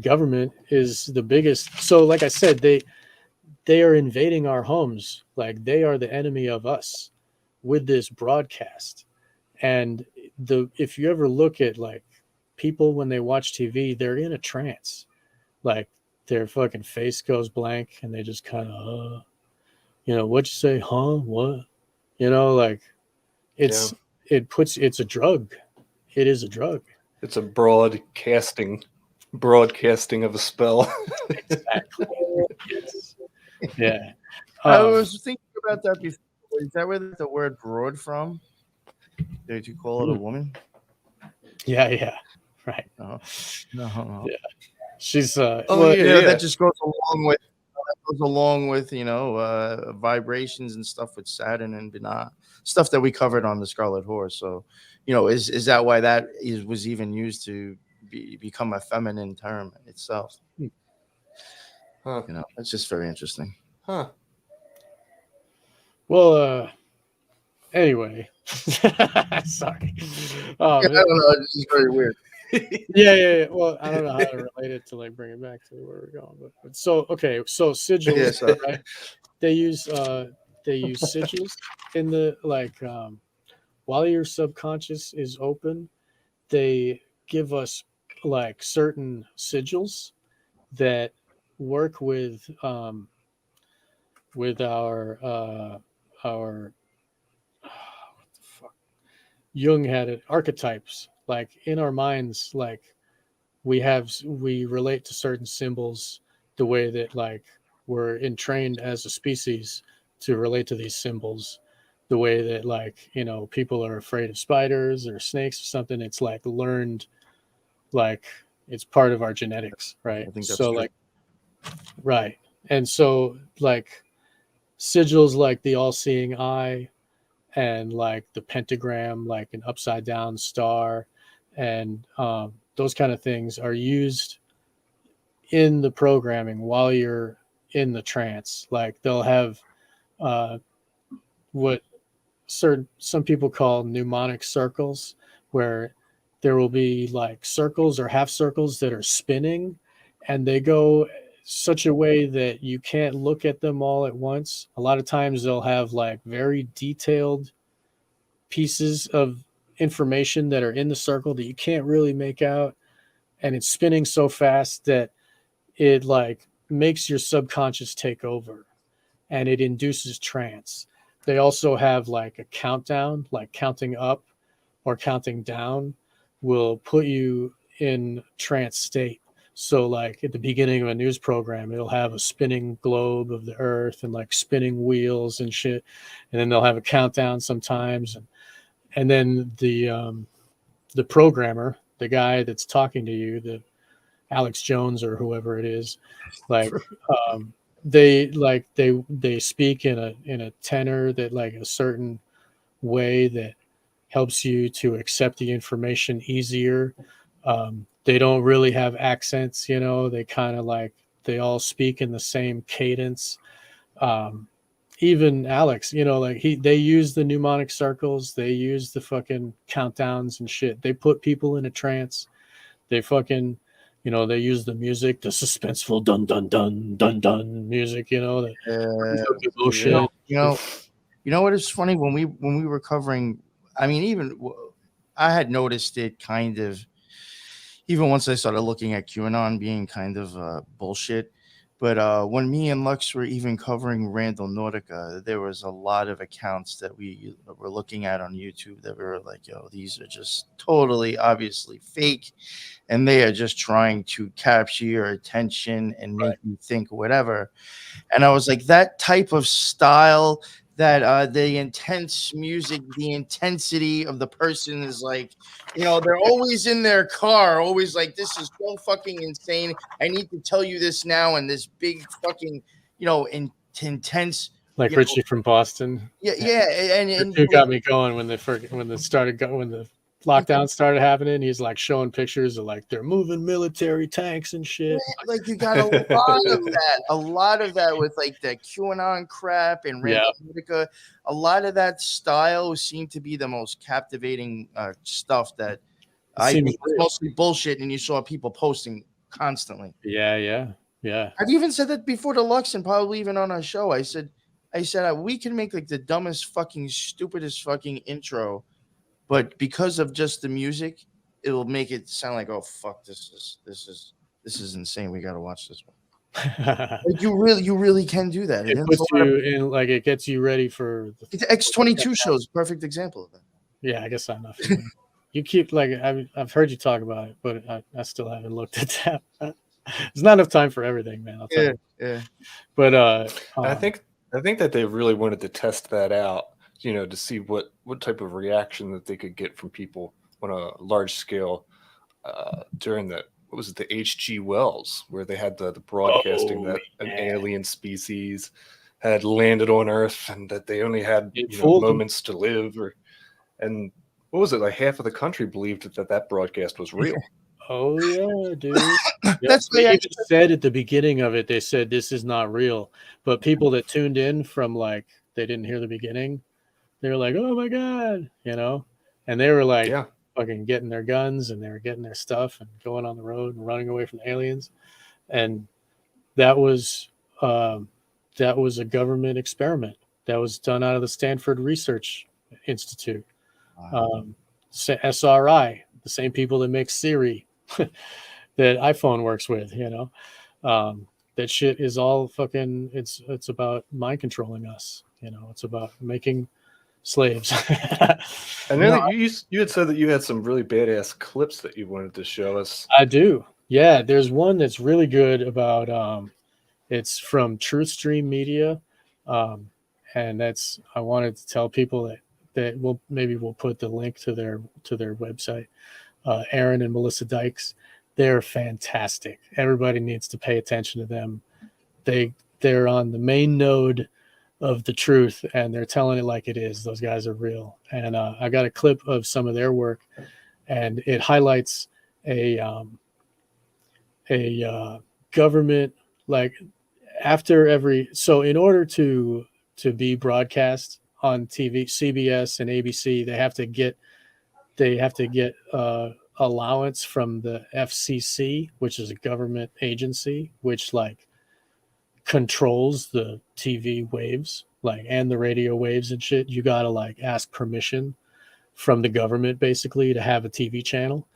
government is the biggest. So like I said, they are invading our homes. Like they are the enemy of us with this broadcast. And if you ever look at like people when they watch TV, they're in a trance. Like their fucking face goes blank and they just kind of, what'd you say? Huh? What? Like it's a drug. It is a drug. It's a broadcasting of a spell. Exactly. Yes. Yeah. I was thinking about that before. Is that where the word broad from? Did you call it a woman? Yeah. Right. No. Yeah. She's that just goes along with vibrations and stuff with Saturn and Binah, stuff that we covered on the Scarlet Horse. So, is that why that was even used to become a feminine term itself? Huh. It's just very interesting. Huh. Well, anyway, sorry. I don't know. This is very weird. Yeah. Well, I don't know how to relate it to like bring it back to where we're going, but so okay. So sigils, right? They use sigils in the while your subconscious is open, they give us like certain sigils that work with our what the fuck? Jung had it, archetypes. Like in our minds, like we relate to certain symbols the way that like we're entrained as a species to relate to these symbols, the way that like people are afraid of spiders or snakes or something. It's like learned, like it's part of our genetics, right? I think that's so true. Like right. And so like sigils like the all-seeing eye and like the pentagram, like an upside down star, and those kind of things are used in the programming while you're in the trance. Like they'll have what some people call mnemonic circles, where there will be like circles or half circles that are spinning, and they go such a way that you can't look at them all at once. A lot of times they'll have like very detailed pieces of information that are in the circle that you can't really make out, and it's spinning so fast that it like makes your subconscious take over, and it induces trance. They also have like a countdown, like counting up or counting down will put you in trance state. So like at the beginning of a news program, it'll have a spinning globe of the earth and like spinning wheels and shit. And then they'll have a countdown sometimes. And then the programmer, the guy that's talking to you, the Alex Jones or whoever it is, like they speak in a tenor that like a certain way that helps you to accept the information easier. They don't really have accents, you know. They kind of like they all speak in the same cadence. Even Alex, you know, like they use the mnemonic circles, they use the fucking countdowns and shit. They put people in a trance. They fucking, you know, they use the music, the suspenseful dun dun dun dun dun music, you know, the emotion. You know what is funny when we were covering. I mean, I had noticed it kind of, even once I started looking at QAnon being kind of bullshit. But when me and Lux were even covering Randall Nautica, there was a lot of accounts that we were looking at on YouTube that we were like, yo, these are just totally obviously fake. And they are just trying to capture your attention and make you think whatever. And I was like, that type of style, that the intense music, the intensity of the person is like, you know, they're always in their car, always like, this is so fucking insane. I need to tell you this now. And this big fucking, you know, intense. Like Richie from Boston. Yeah. And you got me going when the lockdown started happening. He's like showing pictures of like they're moving military tanks and shit. Yeah, like you got a lot of that with like the QAnon crap and Randall Nautica. A lot of that style seemed to be the most captivating stuff that I think was mostly bullshit, and you saw people posting constantly. Yeah. I've even said that before to Lux and probably even on our show. I said we can make like the dumbest fucking stupidest fucking intro, but because of just the music, it'll make it sound like, oh fuck, this is insane. We gotta watch this one. Like you really can do that. It puts you in, like it gets you ready for the X-22 shows. Perfect example of that. Yeah, I guess I'm not familiar. You keep like I've heard you talk about it, but I still haven't looked at that. There's not enough time for everything, man. I'll tell you. Yeah. But I think that they really wanted to test that out, you know, to see what type of reaction that they could get from people on a large scale during the H.G. Wells, where they had the broadcasting that an alien species had landed on Earth and that they only had moments to live, and what was it, like half of the country believed that broadcast was real. Oh yeah, dude. That's they even said at the beginning of it, they said this is not real. But people that tuned in from like they didn't hear the beginning, they were like, oh my God, you know? And they were like fucking getting their guns and they were getting their stuff and going on the road and running away from the aliens. And that was a government experiment that was done out of the Stanford Research Institute. Wow. SRI, the same people that make Siri that iPhone works with, you know. That shit is all fucking it's about mind controlling us, you know. It's about making slaves. And then you had said that you had some really badass clips that you wanted to show us. I do. Yeah, there's one that's really good about it's from Truth Stream Media. And that's I wanted to tell people that we'll put the link to their website. Aaron and Melissa Dykes, they're fantastic. Everybody needs to pay attention to them. They're on the main node of the truth, and they're telling it like it is. Those guys are real. And I got a clip of some of their work, and it highlights a government, like after every, so in order to be broadcast on TV, CBS and ABC, they have to get allowance from the FCC, which is a government agency, which like controls the TV waves, like, and the radio waves and shit. You gotta like ask permission from the government, basically, to have a TV channel.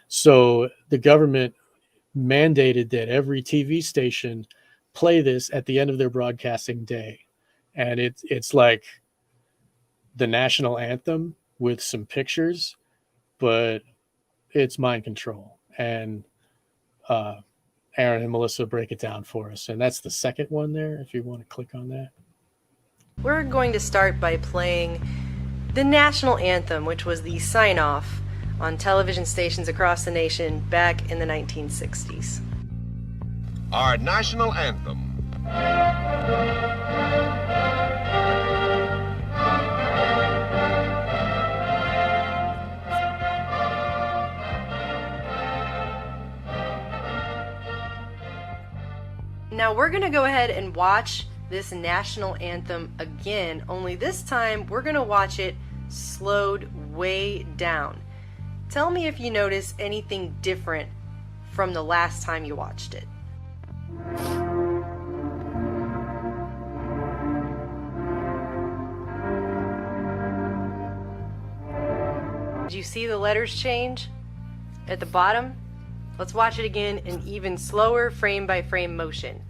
So the government mandated that every TV station play this at the end of their broadcasting day. And it's like the national anthem with some pictures, but it's mind control. And Aaron and Melissa break it down for us. And that's the second one there, if you want to click on that. We're going to start by playing the national anthem, which was the sign-off on television stations across the nation back in the 1960s. Our national anthem. Now we're going to go ahead and watch this national anthem again, only this time we're going to watch it slowed way down. Tell me if you notice anything different from the last time you watched it. Did you see the letters change at the bottom? Let's watch it again in even slower frame by frame motion.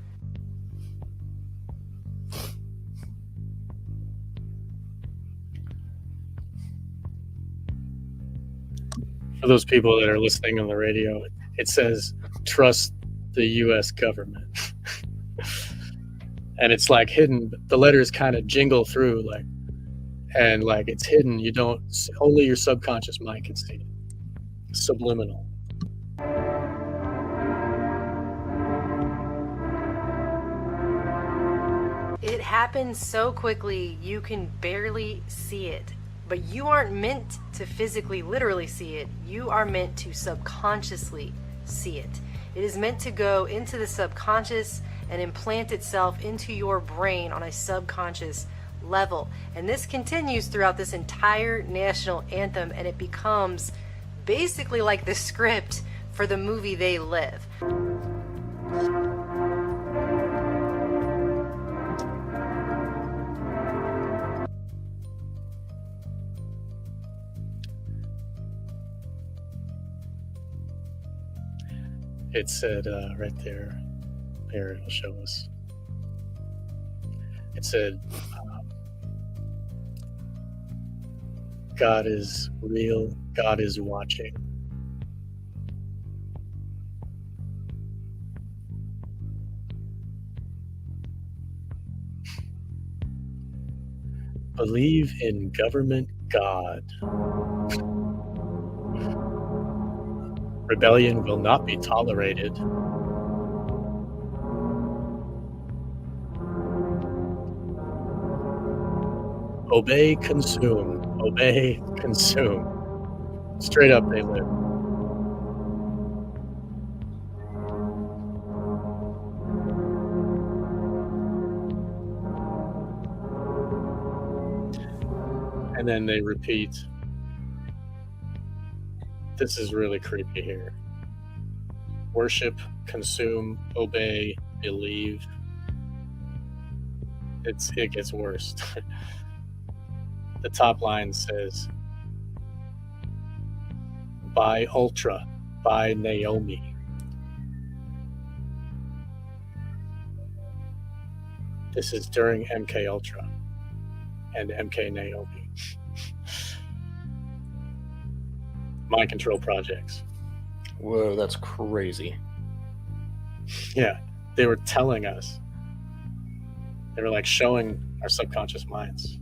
For those people that are listening on the radio, it says, trust the U.S. government. And it's like hidden. The letters kind of jingle through, like, and like it's hidden. You don't, only your subconscious mind can see it. Subliminal. It happens so quickly you can barely see it. But you aren't meant to physically, literally see it. You are meant to subconsciously see it. It is meant to go into the subconscious and implant itself into your brain on a subconscious level. And this continues throughout this entire national anthem, and it becomes basically like the script for the movie They Live. It said right there, here it'll show us. It said, God is real, God is watching. Believe in government God. Rebellion will not be tolerated. Obey, consume. Obey, consume. Straight up, They Live. And then they repeat. This is really creepy here. Worship, consume, obey, believe. It gets worse. The top line says, buy Ultra, buy Naomi. This is during MKUltra and MK Naomi. Mind control projects. Whoa, that's crazy. Yeah, they were telling us. They were like showing our subconscious minds.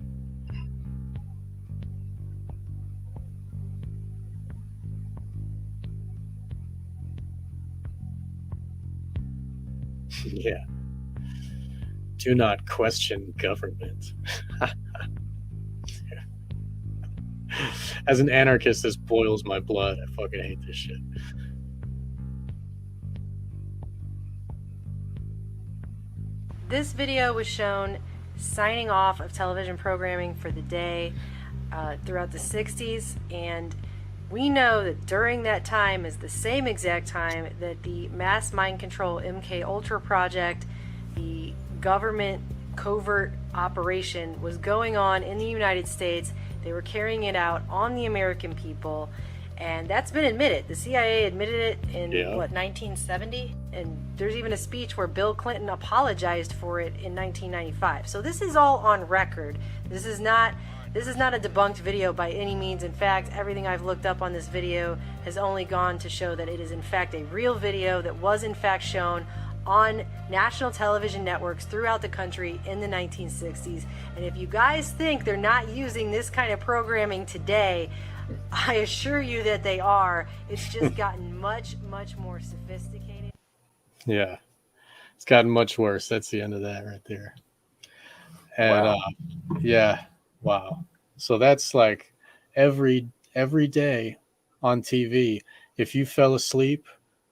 Yeah. Do not question government. As an anarchist, this boils my blood. I fucking hate this shit. This video was shown signing off of television programming for the day throughout the 60s, and we know that during that time is the same exact time that the mass mind control MKUltra project, the government covert operation, was going on in the United States. They were carrying it out on the American people, and that's been admitted. The CIA admitted it in, 1970? And there's even a speech where Bill Clinton apologized for it in 1995. So this is all on record. This is not a debunked video by any means. In fact, everything I've looked up on this video has only gone to show that it is in fact a real video that was in fact shown on national television networks throughout the country in the 1960s. And if you guys think they're not using this kind of programming today, I assure you that they are. It's just gotten much, much more sophisticated. Yeah, it's gotten much worse. That's the end of that right there. And Wow. yeah, wow. So that's like every day on TV. If you fell asleep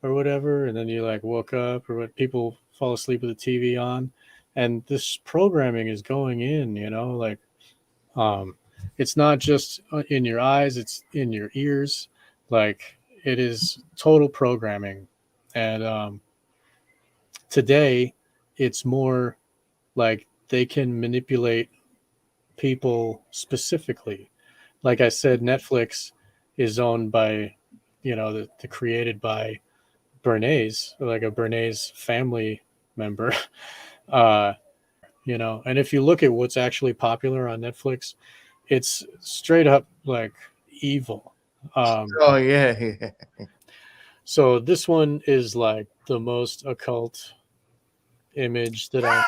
or whatever, and then you like woke up, or what, people fall asleep with the TV on, and this programming is going in, like it's not just in your eyes, it's in your ears. Like, it is total programming. And today it's more like they can manipulate people specifically. Like I said, Netflix is owned by, the created by Bernays, like a Bernays family member. And if you look at what's actually popular on Netflix, it's straight up like evil. Oh yeah. So this one is like the most occult image that I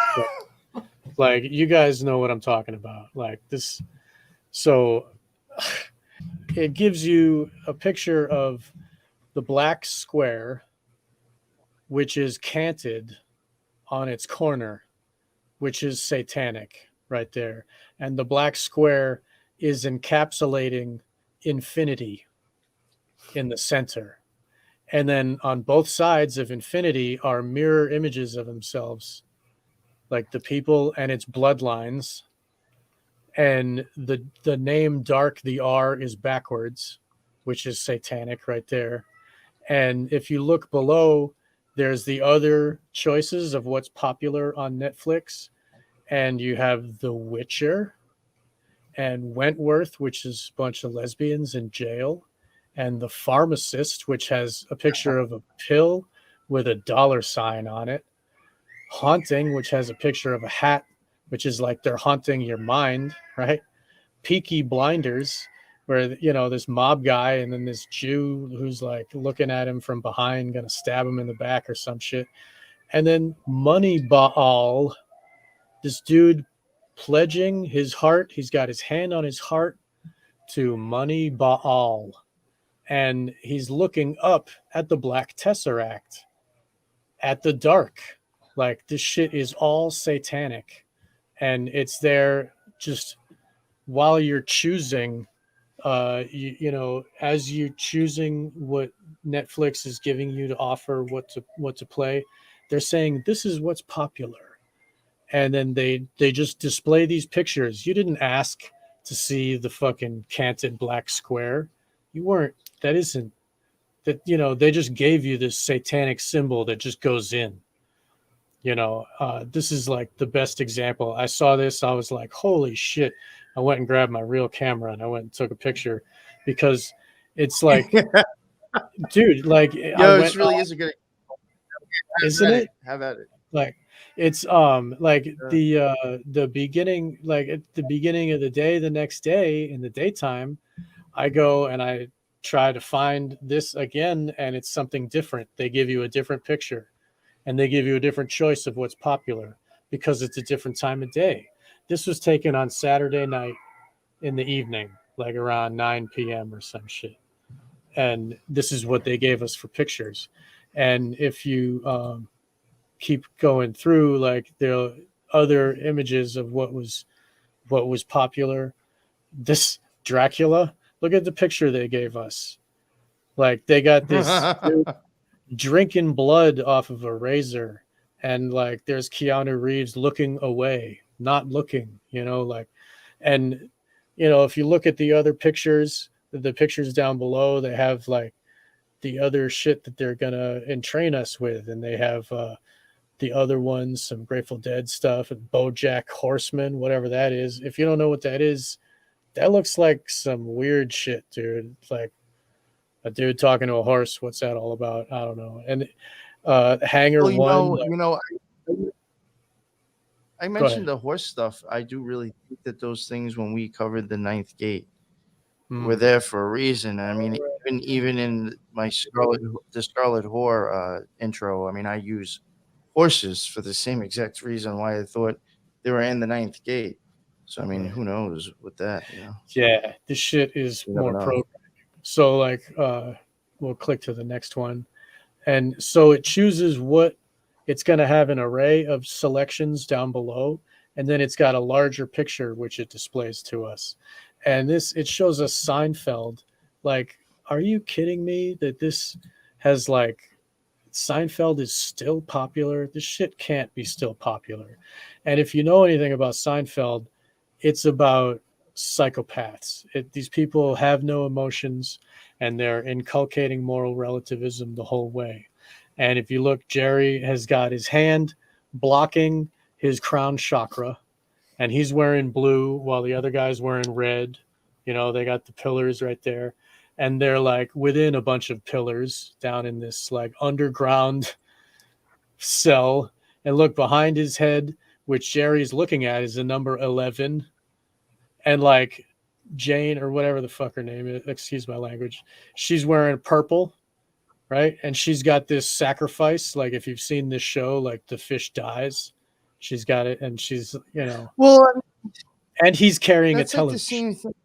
like. You guys know what I'm talking about. Like this. So it gives you a picture of the black square, which is canted on its corner, which is satanic right there. And the black square is encapsulating infinity in the center. And then on both sides of infinity are mirror images of themselves, like the people and its bloodlines. And the name Dark, the R is backwards, which is satanic right there. And if you look below, there's the other choices of what's popular on Netflix. And you have The Witcher and Wentworth, which is a bunch of lesbians in jail, and The Pharmacist, which has a picture of a pill with a $sign on it. Haunting, which has a picture of a hat, which is like they're haunting your mind, right? Peaky Blinders, where, this mob guy and then this Jew who's like looking at him from behind, gonna stab him in the back or some shit. And then Moneyball, this dude pledging his heart. He's got his hand on his heart to Moneyball. And he's looking up at the Black Tesseract, at the dark. Like, this shit is all satanic. And it's there just while you're choosing, as you're choosing what Netflix is giving you to offer, what to play, they're saying this is what's popular. And then they just display these pictures. You didn't ask to see the fucking canted black square. You weren't. That isn't. That, they just gave you this satanic symbol that just goes in. This is like the best example. I saw this. I was like, holy shit. I went and grabbed my real camera and I went and took a picture, because it's like, dude, like, This really is a good. Isn't it? Have at it. Like, it's the beginning, like at the beginning of the day, the next day in the daytime, I go and I try to find this again, and it's something different. They give you a different picture, and they give you a different choice of what's popular, because it's a different time of day. This was taken on Saturday night in the evening, like around 9 p.m. or some shit. And this is what they gave us for pictures. And if you keep going through, like, there are other images of what was popular. This Dracula, look at the picture they gave us. Like, they got this dude drinking blood off of a razor, and like there's Keanu Reeves looking away, not looking, and if you look at the other pictures, the pictures down below, they have like the other shit that they're gonna entrain us with, and they have the other ones, some Grateful Dead stuff, and BoJack Horseman, whatever that is. If you don't know what that is, that looks like some weird shit, dude. It's like a dude talking to a horse. What's that all about? I don't know. And Hanger Well, one. Like, I go ahead. mentioned the horse stuff. I do really think that those things, when we covered the ninth gate, were Mm. there for a reason. I mean, even in my the Scarlet Whore intro, I mean, I use horses for the same exact reason why I thought they were in the ninth gate. So I mean, Right. who knows with that? Yeah, this shit is You never more know. programming. So like, we'll click to the next one, and so it chooses what it's going to have an array of selections down below, and then it's got a larger picture which it displays to us. And it shows us Seinfeld. Like, are you kidding me that this has like Seinfeld is still popular? This shit can't be still popular. And if you know anything about Seinfeld, it's about psychopaths. These people have no emotions, and they're inculcating moral relativism the whole way. And if you look, Jerry has got his hand blocking his crown chakra, and he's wearing blue while the other guy's wearing red. You know, they got the pillars right there, and they're like within a bunch of pillars down in this like underground cell. And look behind his head, which Jerry's looking at, is the number 11. And like Jane or whatever the fuck her name is, excuse my language, she's wearing purple, right? And she's got this sacrifice. Like if you've seen this show, like the fish dies, she's got it, and she's, you know, Well, and he's carrying that's a like the television. same thing.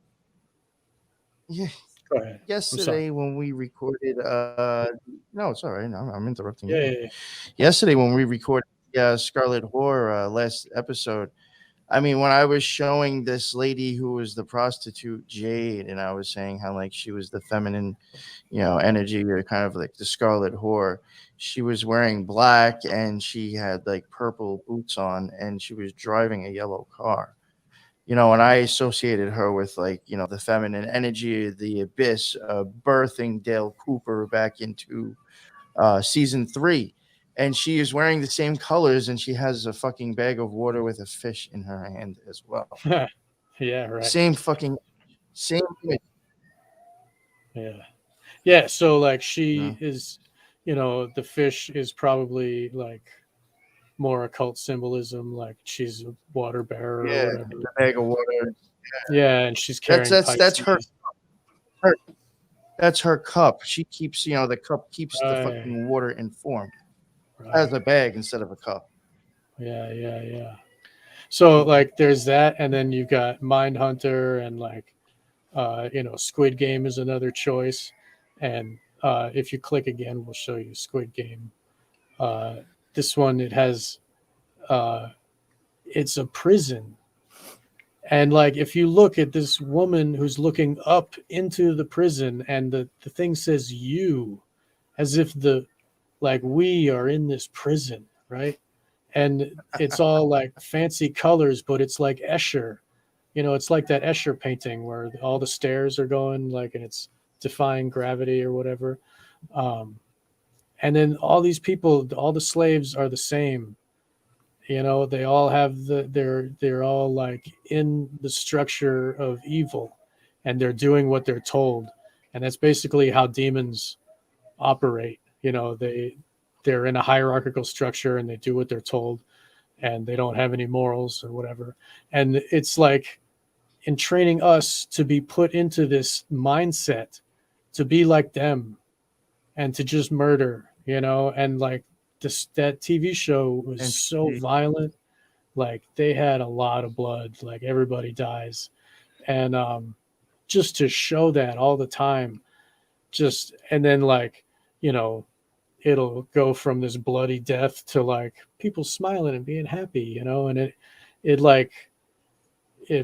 Yeah. Go ahead. Yesterday when we recorded, no, it's all right. I'm interrupting Yeah, you. yeah, yeah. Yesterday when we recorded Scarlet Whore last episode, I mean, when I was showing this lady who was the prostitute Jade, and I was saying how like she was the feminine, energy, or kind of like the Scarlet Whore, she was wearing black and she had like purple boots on, and she was driving a yellow car. And I associated her with like, the feminine energy, the abyss, birthing Dale Cooper back into season 3. And she is wearing the same colors, and she has a fucking bag of water with a fish in her hand as well. Yeah, right. Same image. Yeah. So like she is, the fish is probably like more occult symbolism, like she's a water bearer or whatever. The bag of water. Yeah, and she's carrying That's her. Pisces. That's her cup. She keeps, the cup keeps the Right. fucking water informed. Right. As a bag instead of a cup. Yeah. So like there's that, and then you've got Mindhunter, and like Squid Game is another choice. And if you click again, we'll show you Squid Game. This one, it has it's a prison. And like if you look at this woman who's looking up into the prison, and the thing says you, as if we are in this prison, right? And it's all like fancy colors, but it's like Escher. It's like that Escher painting where all the stairs are going like, and it's defying gravity or whatever. And then all these people, all the slaves are the same. They all have they're all like in the structure of evil, and they're doing what they're told. And that's basically how demons operate. They're in a hierarchical structure, and they do what they're told, and they don't have any morals or whatever. And it's like in training us to be put into this mindset to be like them and to just murder, and like that TV show was so violent. Like they had a lot of blood, like everybody dies. And just to show that all the time, and then like, it'll go from this bloody death to like people smiling and being happy, and it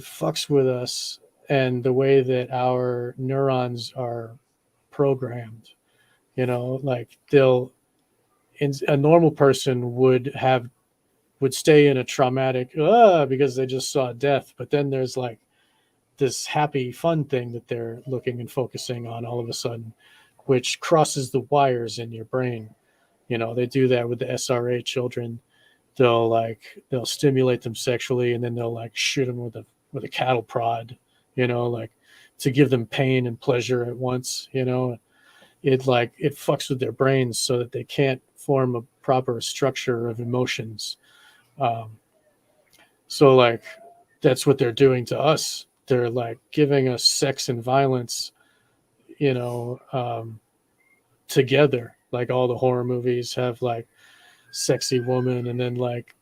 fucks with us and the way that our neurons are programmed. Like a normal person would stay in a traumatic because they just saw death, but then there's like this happy fun thing that they're looking and focusing on all of a sudden, which crosses the wires in your brain. They do that with the SRA children. They'll stimulate them sexually, and then they'll like shoot them with a cattle prod, like to give them pain and pleasure at once, it fucks with their brains so that they can't form a proper structure of emotions. So like that's what they're doing to us. They're like giving us sex and violence, together. Like all the horror movies have like sexy woman and then like,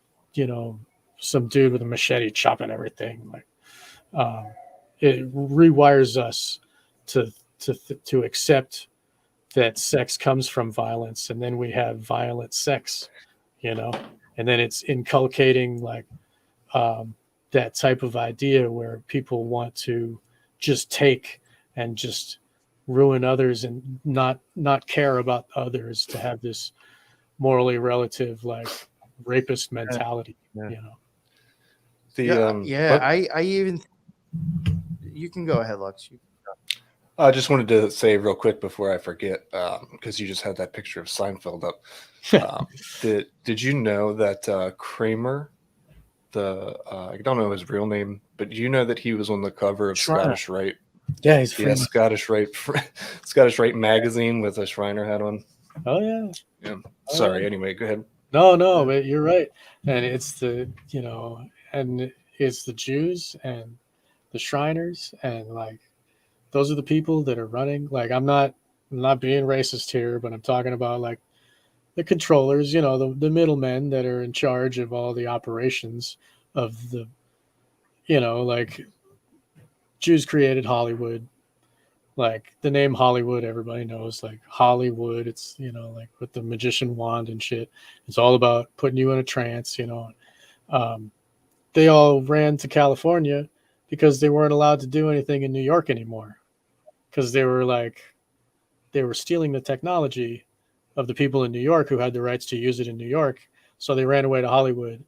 some dude with a machete chopping everything. Like it rewires us to accept that sex comes from violence, and then we have violent sex, and then it's inculcating like that type of idea where people want to just take and just ruin others and not care about others, to have this morally relative like rapist mentality. I even you can go ahead, Lux. I just wanted to say real quick before I forget, because you just had that picture of Seinfeld up. Did you know that Kramer, I don't know his real name, but do you know that he was on the cover of Scottish Rite? Yeah, he's Scottish Rite magazine with a Shriner hat on. Oh yeah. Yeah. Sorry. Anyway, go ahead. No, but you're right, and it's and it's the Jews and the Shriners, and like those are the people that are running. Like I'm not being racist here, but I'm talking about like the controllers, the middlemen that are in charge of all the operations of the, like Jews created Hollywood. Like the name Hollywood, everybody knows, like Hollywood, it's, like with the magician wand and shit. It's all about putting you in a trance, They all ran to California because they weren't allowed to do anything in New York anymore. Because they were stealing the technology of the people in New York who had the rights to use it in New York. So they ran away to Hollywood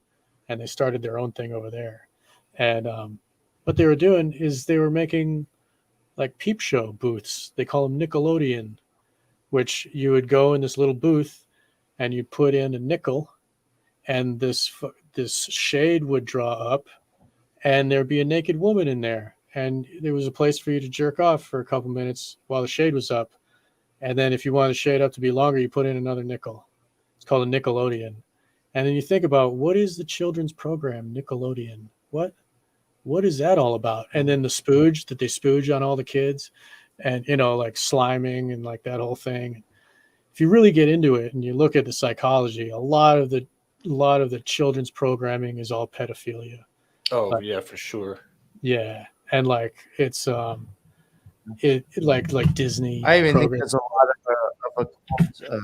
and they started their own thing over there. And what they were doing is they were making like peep show booths. They call them Nickelodeon, which you would go in this little booth and you put in a nickel and this shade would draw up and there'd be a naked woman in there. And there was a place for you to jerk off for a couple minutes while the shade was up. And then if you want the shade up to be longer, you put in another nickel. It's called a Nickelodeon. And then you think about, what is the children's program, Nickelodeon? What is that all about? And then the spooge that they spooge on all the kids and, like sliming and like that whole thing. If you really get into it and you look at the psychology, a lot of the children's programming is all pedophilia. Oh, yeah, for sure. Yeah. And like, it's, like Disney. I even think there's a lot of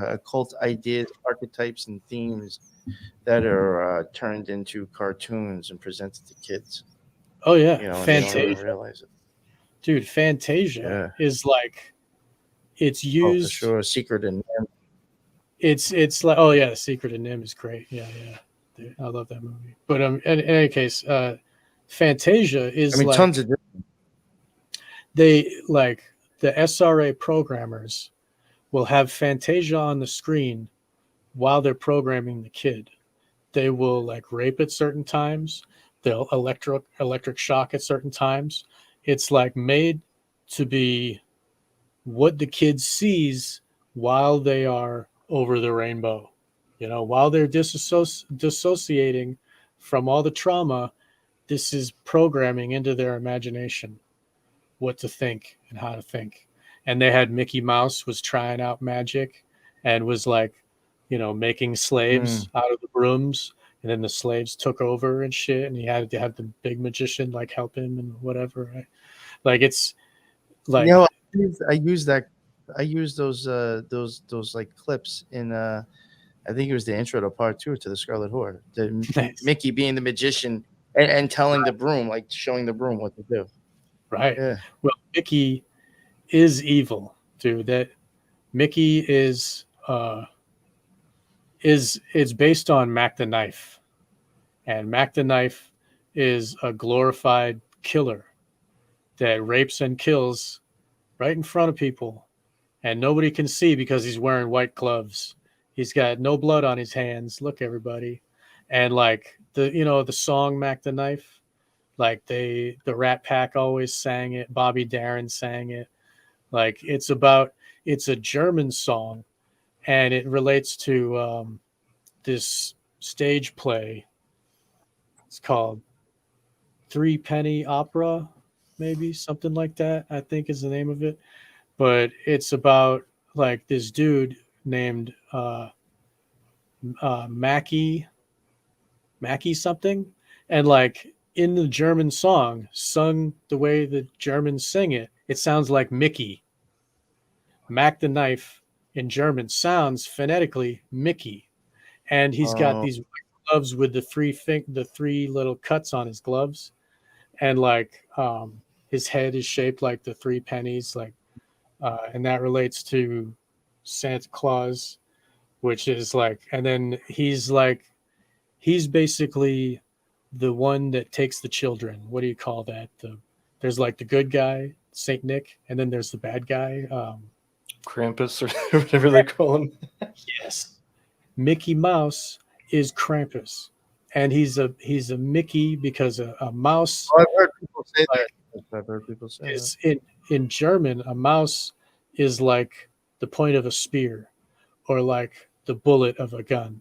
occult ideas, archetypes, and themes that are turned into cartoons and presented to kids. Oh yeah, Fantasia. They don't even realize it. Dude, Fantasia is like, it's used. For sure, Secret and Nim. It's like, oh yeah, The Secret and Nim is great. Yeah. Dude, I love that movie. But in any case, Fantasia is like, tons of different. They like the SRA programmers will have Fantasia on the screen while they're programming the kid. They will like rape at certain times. They'll electric shock at certain times. It's like made to be what the kid sees while they are over the rainbow. While they're dissociating from all the trauma, this is programming into their imagination what to think and how to think. And they had Mickey Mouse was trying out magic and was like, making slaves out of the brooms. And then the slaves took over and shit. And he had to have the big magician like help him and whatever. Right? Like it's like, I use those like clips in I think it was the intro to part 2 to the Scarlet Whore. Nice. Mickey being the magician and telling the broom, like showing the broom what to do. Right. Yeah. Well, Mickey is evil, dude. That Mickey is based on Mac the Knife. And Mac the Knife is a glorified killer that rapes and kills right in front of people. And nobody can see because he's wearing white gloves. He's got no blood on his hands. Look, everybody. And like the song Mac the Knife, Like the Rat Pack always sang it. Bobby Darin sang it. Like it's a German song, and it relates to this stage play. It's called Three Penny Opera, maybe something like that, I think is the name of it. But it's about like this dude named Mackie something, and like in the German song, sung the way the Germans sing it, it sounds like Mickey. Mac the Knife in German sounds phonetically Mickey, and he's got these gloves with the three little cuts on his gloves, and like his head is shaped like the three pennies, like, and that relates to Santa Claus, which is like, and then he's basically the one that takes the children. What do you call that? There's like the good guy, Saint Nick, and then there's the bad guy, Krampus or whatever they call him. yes, Mickey Mouse is Krampus, and he's a Mickey because a mouse. I've heard people say that. I've heard people say Is in German, a mouse is like the point of a spear, or like the bullet of a gun,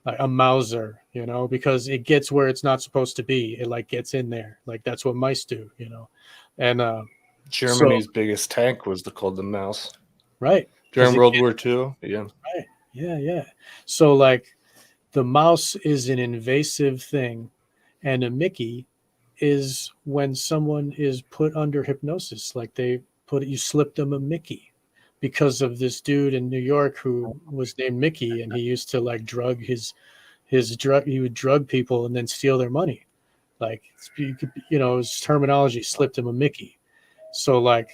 like a Mauser, because it gets where it's not supposed to be. It like gets in there, like that's what mice do, And Germany's biggest tank was called the Mouse right during World War II. Yeah, right, yeah. So like the mouse is an invasive thing, and a Mickey is when someone is put under hypnosis, like you slip them a Mickey because of this dude in New York who was named Mickey, and he used to like drug his drug. He would drug people and then steal their money. Like, his terminology slipped him a Mickey. So like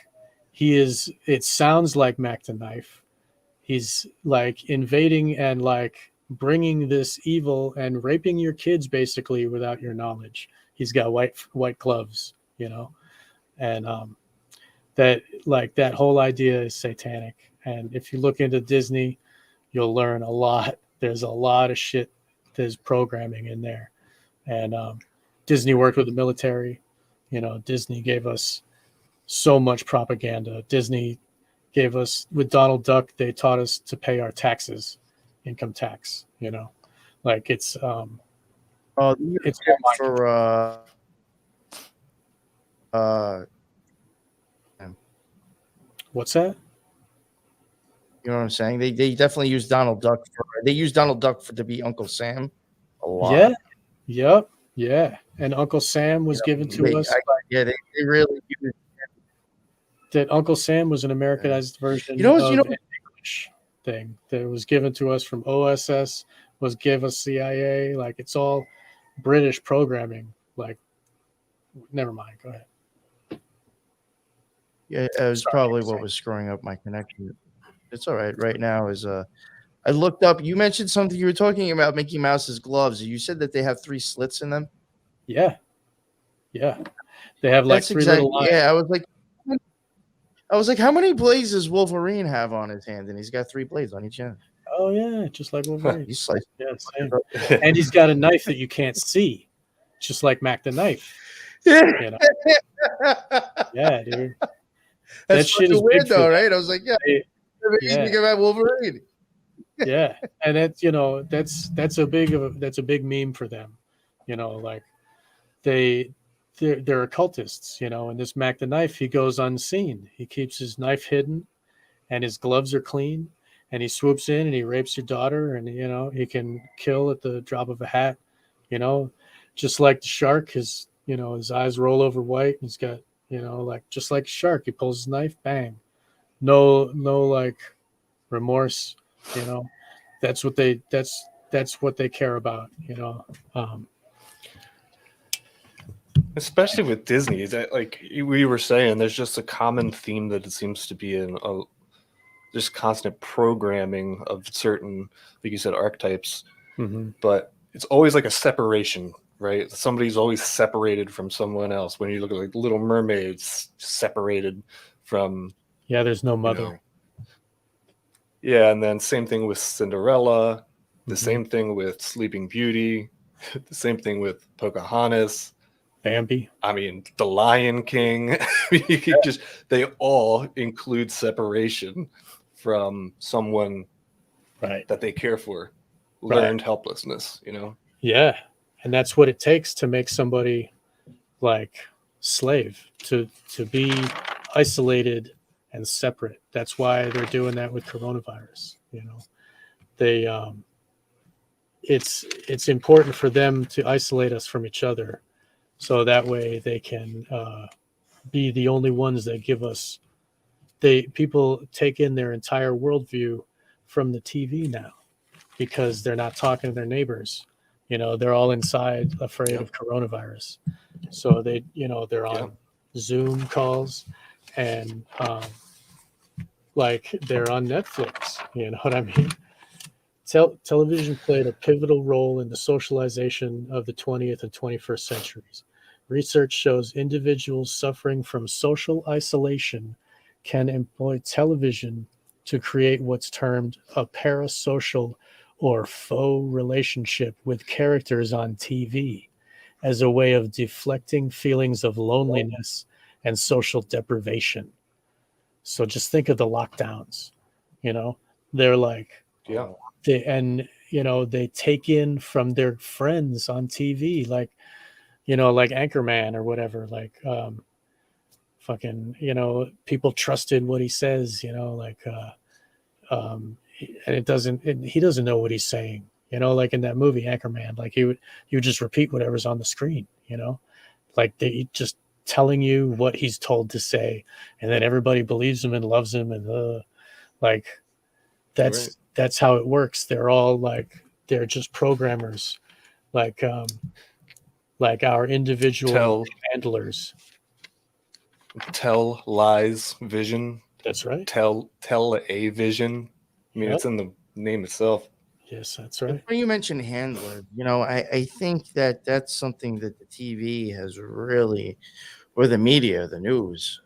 it sounds like Mac the Knife. He's like invading and like bringing this evil and raping your kids basically without your knowledge. He's got white gloves, and that whole idea is satanic. And if you look into Disney, you'll learn a lot. There's a lot of shit. There's programming in there, and Disney worked with the military. Disney gave us so much propaganda. Disney gave us, with Donald Duck, they taught us to pay our taxes, income tax. Like it's it's for what's that? You know what I'm saying? They definitely use Donald Duck to be Uncle Sam a lot. Yeah. And Uncle Sam was given to us. They really use that. Uncle Sam was an Americanized version of an English thing that was given to us from OSS, was give us CIA. Like it's all British programming. Like, never mind. Go ahead. Yeah, it was probably what was screwing up my connection. It's all right. Right now is I looked up. You mentioned something. You were talking about Mickey Mouse's gloves. You said that they have 3 slits in them. Yeah. They have like 3 little lines. Yeah, I was like, how many blades does Wolverine have on his hand? And he's got 3 blades on each end. Oh yeah, just like Wolverine. He's sliced. Yeah, same. And he's got a knife that you can't see, just like Mac the Knife. Yeah, dude. That shit is weird though, right? I was like, yeah. Think about Wolverine. Yeah, and that's a big meme for them. Like they're occultists. And this Mac the Knife, he goes unseen. He keeps his knife hidden, and his gloves are clean. And he swoops in and he rapes your daughter, and he can kill at the drop of a hat. Just like the shark, his eyes roll over white. And he's got like just like a shark. He pulls his knife, bang. No like remorse. That's what they care about. Especially with Disney, that like we were saying, there's just a common theme that it seems to be in just constant programming of certain, like you said, archetypes. Mm-hmm. But it's always like a separation, right? Somebody's always separated from someone else. When you look at like Little Mermaids, separated from. Yeah, there's no mother. Yeah, and then same thing with Cinderella, the same thing with Sleeping Beauty, the same thing with Pocahontas. Bambi. I mean, The Lion King. You could just, they all include separation from someone Right. that they care for, Right. learned helplessness, you know? Yeah. And that's what it takes to make somebody like slave, to be isolated and separate. That's why they're doing that with coronavirus. You know, they it's important for them to isolate us from each other, so that way they can be the only ones that give us. People take in their entire worldview from the TV now, because they're not talking to their neighbors. You know, they're all inside afraid of coronavirus. So they're on Zoom calls, and like they're on Netflix. You know what I mean? Television played a pivotal role in the socialization of the 20th and 21st centuries. Research shows individuals suffering from social isolation can employ television to create what's termed a parasocial or faux relationship with characters on TV, as a way of deflecting feelings of loneliness and social deprivation. So just think of the lockdowns. You know, they're like, they take in from their friends on TV, like, like Anchorman or whatever, like fucking, people trusted what he says, and he doesn't know what he's saying, like in that movie Anchorman, like he would just repeat whatever's on the screen, like they just telling you what he's told to say, and then everybody believes him and loves him, and like that's how it works. They're all like, they're just programmers, like our individual handlers. Tell lies vision. That's right. Tell a vision. I mean, it's in the name itself. Yes, that's right. When you mentioned handler, I think that's something that the TV has really, or the media, the news,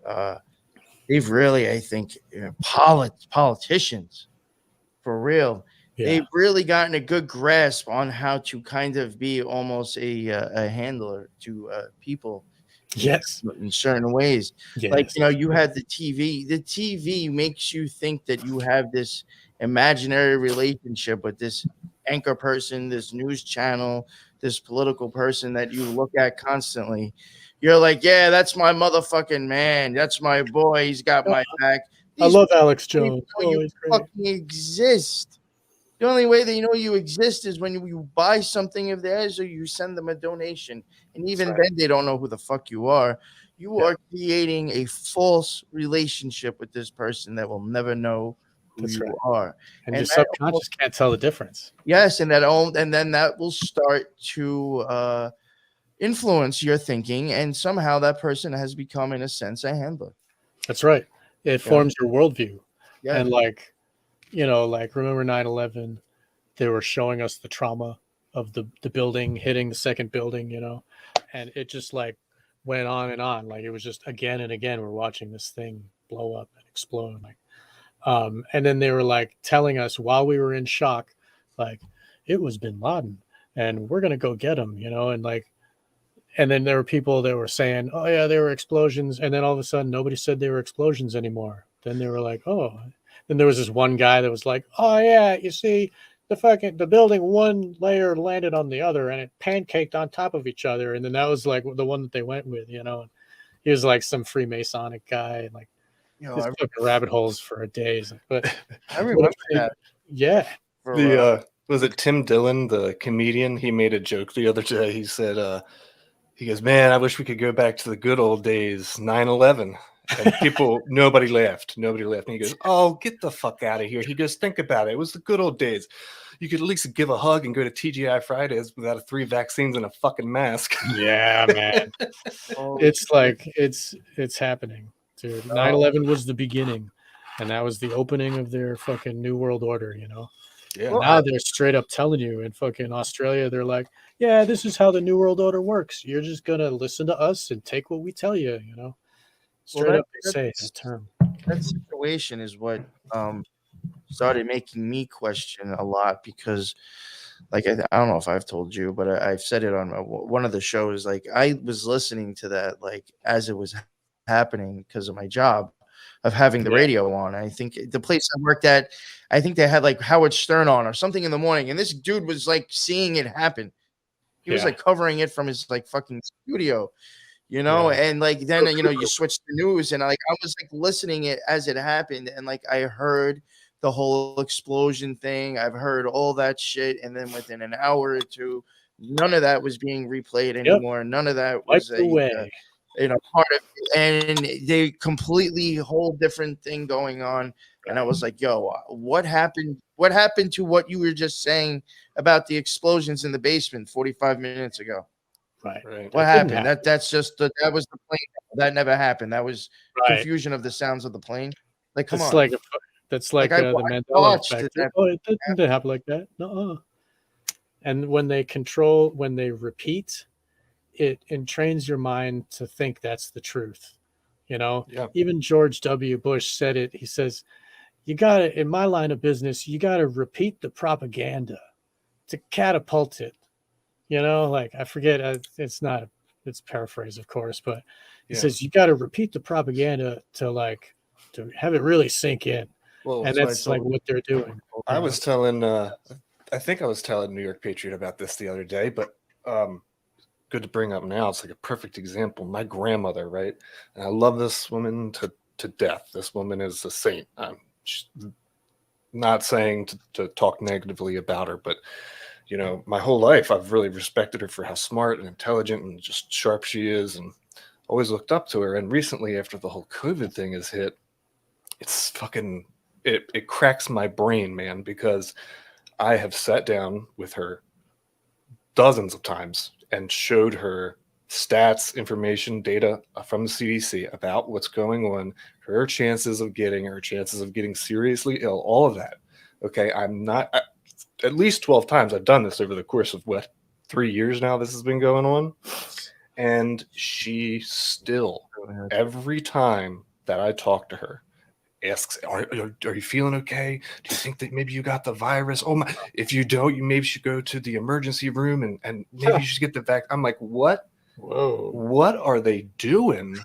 they've really, I think, politicians, for real, they've really gotten a good grasp on how to kind of be almost a handler to people. Yes. In certain ways. Yes. Like, you had the TV. The TV makes you think that you have this imaginary relationship with this anchor person, this news channel, this political person that you look at constantly. You're like, yeah, that's my motherfucking man. That's my boy. He's got my back. I love Alex Jones. You fucking exist. The only way that you exist is when you buy something of theirs or you send them a donation. And even then, they don't know who the fuck you are. You are creating a false relationship with this person that will never know who you are. And your subconscious can't tell the difference. Yes, and then that will start to influence your thinking, and somehow that person has become, in a sense, a handler. That's right. It forms your worldview. Yeah. And like remember 9/11, they were showing us the trauma of the building hitting the second building, and it just like went on and on. Like it was just again and again, we're watching this thing blow up and explode. Like, and then they were like telling us while we were in shock, like it was Bin Laden and we're going to go get him, and then there were people that were saying, oh yeah, there were explosions. And then all of a sudden nobody said there were explosions anymore. Then they were like, oh. Then there was this one guy that was like, "Oh yeah, you see, the building one layer landed on the other, and it pancaked on top of each other." And then that was like the one that they went with, And he was like some Freemasonic guy, and like fucking rabbit holes for days. But I remember that. Yeah. Was it Tim Dillon, the comedian? He made a joke the other day. He said, he goes, "Man, I wish we could go back to the good old days, 9/11." And nobody laughed. And he goes, "Oh, get the fuck out of here." He goes, "Think about it. It was the good old days. You could at least give a hug and go to TGI Fridays without 3 vaccines and a fucking mask." Yeah, man. It's like, it's happening, dude. 9/11 was the beginning, and that was the opening of their fucking new world order, Yeah. Now they're straight up telling you in fucking Australia, they're like, yeah, this is how the new world order works. You're just going to listen to us and take what we tell you, Straight up, they say that term. That situation is what started making me question a lot, because like I don't know if I've told you, but I've said it on one of the shows. Like I was listening to that like as it was happening because of my job of having the radio on. I think the place I worked at, I think they had like Howard Stern on or something in the morning, and this dude was like seeing it happen. He was like covering it from his like fucking studio, you know, and like then you switch the news, and like I was like listening it as it happened, and like I heard the whole explosion thing. I've heard all that shit, and then within an hour or two, none of that was being replayed anymore. None of that was part of it, and they completely whole different thing going on. And I was like, yo, what happened? What happened to what you were just saying about the explosions in the basement 45 minutes ago? Right. What happened? That's just that was the plane. That never happened. That was confusion of the sounds of the plane. Like, come on. That's like the Mandela effect. It didn't happen like that. No. And when they repeat, it entrains your mind to think that's the truth. You know, even George W. Bush said it. He says, you got to, in my line of business, you got to repeat the propaganda to catapult it. You know, like I forget, it's paraphrase, of course, but he says you got to repeat the propaganda to have it really sink in. Well, and that's like what they're doing. I was telling, I think I was telling New York Patriot about this the other day, but good to bring up now. It's like a perfect example. My grandmother, right? And I love this woman to death. This woman is a saint. I'm not saying to talk negatively about her, but you know, my whole life I've really respected her for how smart and intelligent and just sharp she is, and always looked up to her. And recently, after the whole COVID thing has hit, it's fucking it cracks my brain, man, because I have sat down with her dozens of times and showed her stats, information, data from the CDC about what's going on, her chances of getting seriously ill, all of that. Okay, I'm not at least 12 times I've done this over the course of 3 years now this has been going on. And she still, every time that I talk to her, asks, are you feeling okay? Do you think that maybe you got the virus? Oh my, if you don't, you maybe should go to the emergency room and maybe you should get the vaccine. I'm like, what? Whoa. What are they doing?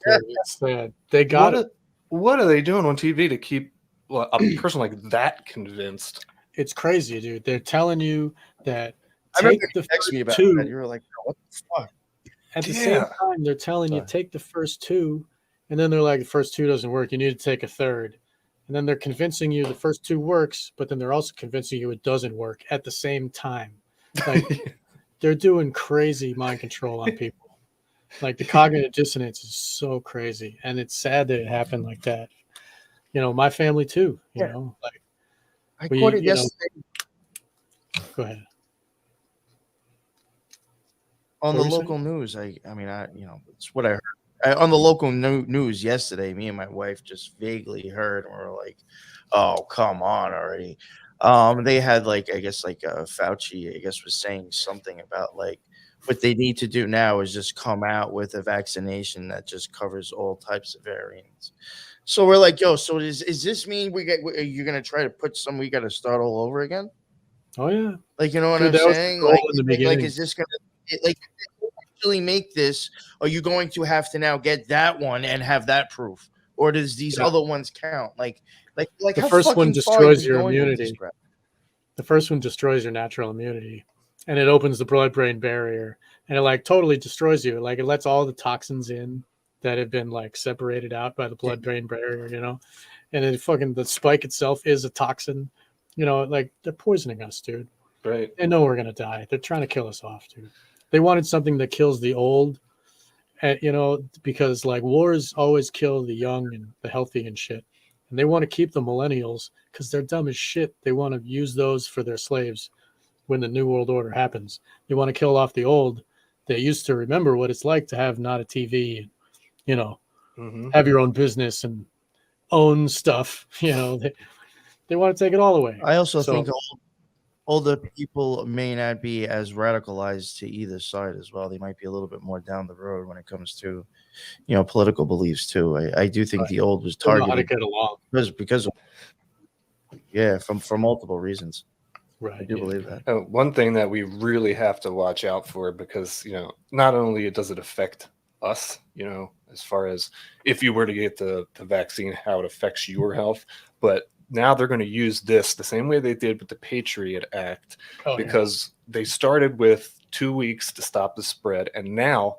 It's sad. They got it. What are they doing on TV to keep a person like that convinced? It's crazy, dude. They're telling you that take the first two. That. You were like, what the fuck? At the same time, they're telling you take the first two, and then they're like, the first two doesn't work. You need to take a third. And then they're convincing you the first two works, but then they're also convincing you it doesn't work at the same time. Like they're doing crazy mind control on people. Like the cognitive dissonance is so crazy. And it's sad that it happened like that. You know, my family too, you know, like I quoted yesterday. Go ahead. On the local news, it's what I heard. On the local news yesterday, me and my wife just vaguely heard, and we're like, "Oh, come on already." They had Fauci, I guess, was saying something about like what they need to do now is just come out with a vaccination that just covers all types of variants. So we're like, yo, so is this mean you're gonna try to put we got to start all over again? Oh yeah, like you know what I'm saying? Like, is this gonna actually make this? Are you going to have to now get that one and have that proof, or does these other ones count? Like the first one destroys your immunity. The first one destroys your natural immunity, and it opens the blood-brain barrier, and it like totally destroys you. Like it lets all the toxins in that have been like separated out by the blood-brain barrier, you know, and then the spike itself is a toxin, you know, like they're poisoning us, dude. Right. They know we're going to die. They're trying to kill us off, dude. They wanted something that kills the old, you know, because like wars always kill the young and the healthy and shit. And they want to keep the millennials because they're dumb as shit. They want to use those for their slaves when the New World Order happens. They want to kill off the old that used to remember what it's like to have not a TV, you know, have your own business and own stuff. You know, they want to take it all away. I also think older people may not be as radicalized to either side as well. They might be a little bit more down the road when it comes to, you know, political beliefs too. I do think the old was targeted how to get along because for multiple reasons. Right. I do yeah. believe that. One thing that we really have to watch out for, because not only does it affect us, as far as if you were to get the vaccine, how it affects your health, but now they're going to use this the same way they did with the Patriot Act, because they started with 2 weeks to stop the spread, and now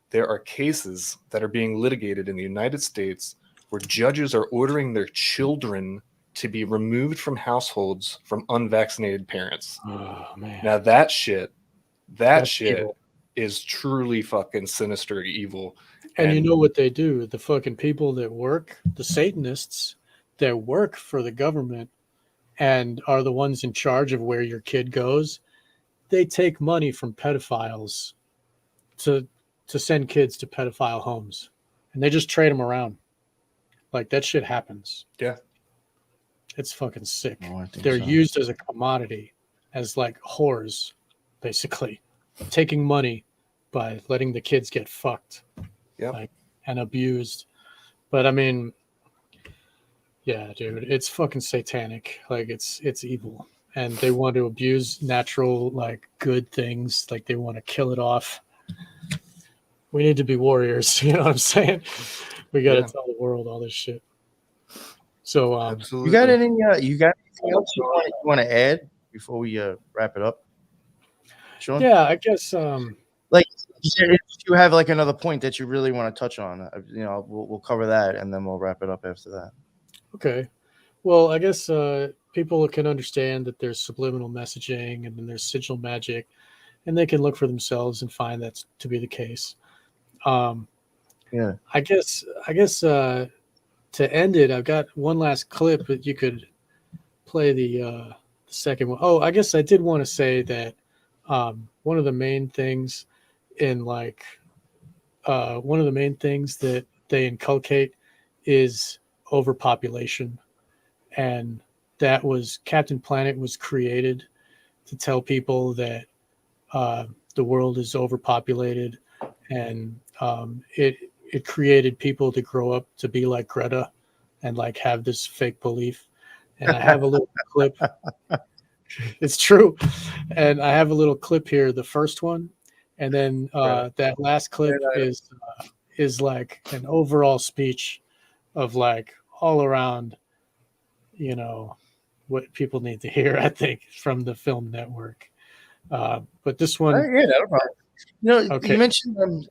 there are cases that are being litigated in the United States where judges are ordering their children to be removed from households from unvaccinated parents. Oh man. Now that shit Evil. is truly fucking sinister evil. And you know what they do? The fucking people that work, the Satanists that work for the government and are the ones in charge of where your kid goes, they take money from pedophiles to send kids to pedophile homes, and they just trade them around. Like, that shit happens. Yeah. It's fucking sick. Oh, I think They're so. used as a commodity, as like whores, basically, taking money by letting the kids get fucked, and abused. But I mean, yeah, dude, it's fucking satanic. Like, it's evil, and they want to abuse natural, like, good things. Like, they want to kill it off. We need to be warriors. You know what I'm saying? We got to tell the world all this shit. So, Absolutely. You got anything else you want to add before we wrap it up, Sean? yeah, I guess. Like, if you have like another point that you really want to touch on, we'll cover that, and then we'll wrap it up after that. Okay. Well, I guess people can understand that there's subliminal messaging and then there's sigil magic, and they can look for themselves and find that to be the case. Yeah. I guess to end it, I've got one last clip that you could play the second one. Oh, I guess I did want to say that one of the main things that they inculcate is overpopulation, and that was Captain Planet was created to tell people that the world is overpopulated, and it created people to grow up to be like Greta and like have this fake belief. And I have a little clip. It's true. And I have a little clip here, the first one, and then that last clip is like an overall speech of like all around, what people need to hear, I think, from the film network. But this one, no problem. Okay. You mentioned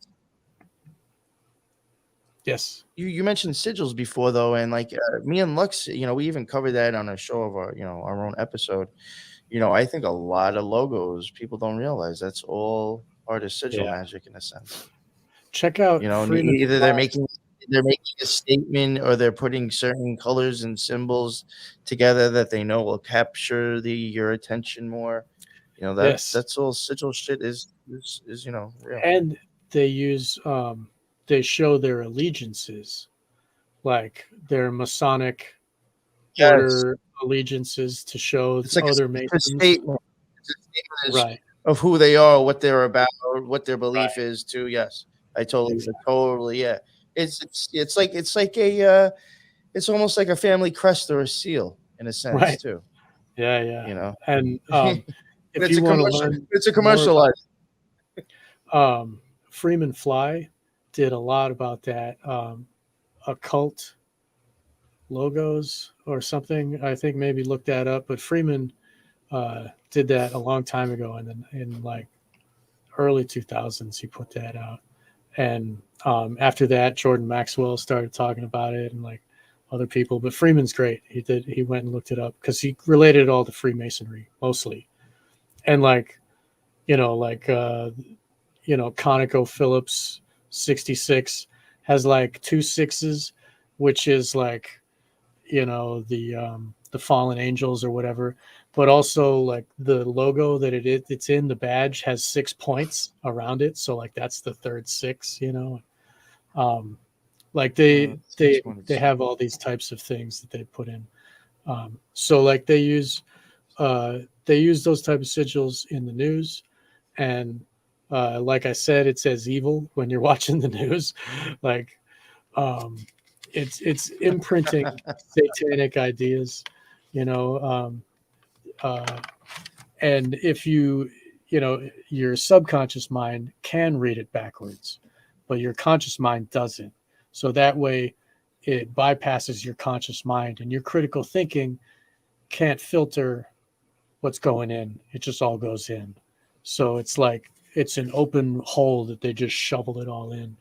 yes, you mentioned sigils before, though, and like me and Lux, we even covered that on a show of our own episode. I think a lot of logos people don't realize that's all part of sigil magic in a sense. check out Freeman Either they're making a statement, or they're putting certain colors and symbols together that they know will capture your attention more. That's all sigil shit is real. And they use they show their allegiances, like their Masonic order allegiances, to show It's like other a Masons. statement. It's a statement Right. of who they are, what they're about, or what their belief is too. Yes, I totally, yeah. It's almost like a family crest or a seal in a sense too. Yeah. And if it's you a want to commercial. learn, It's a commercialized. Freeman Fly did a lot about that. Occult logos or something. I think maybe look that up. But Freeman did that a long time ago, and then in like early 2000s he put that out. And after that, Jordan Maxwell started talking about it, and like other people. But Freeman's great. He went and looked it up because he related it all to Freemasonry mostly, and ConocoPhillips 66 has like 2 6s, which is like the fallen angels or whatever, but also like the logo that it's in, the badge has 6 points around it, so like that's the third 6. Like they have all these types of things that they put in, so like they use those type of sigils in the news, and like I said, it says evil when you're watching the news. Like it's imprinting satanic ideas. And if you know, your subconscious mind can read it backwards, but your conscious mind doesn't. So that way it bypasses your conscious mind, and your critical thinking can't filter what's going in. It just all goes in. So it's like it's an open hole that they just shoveled it all in.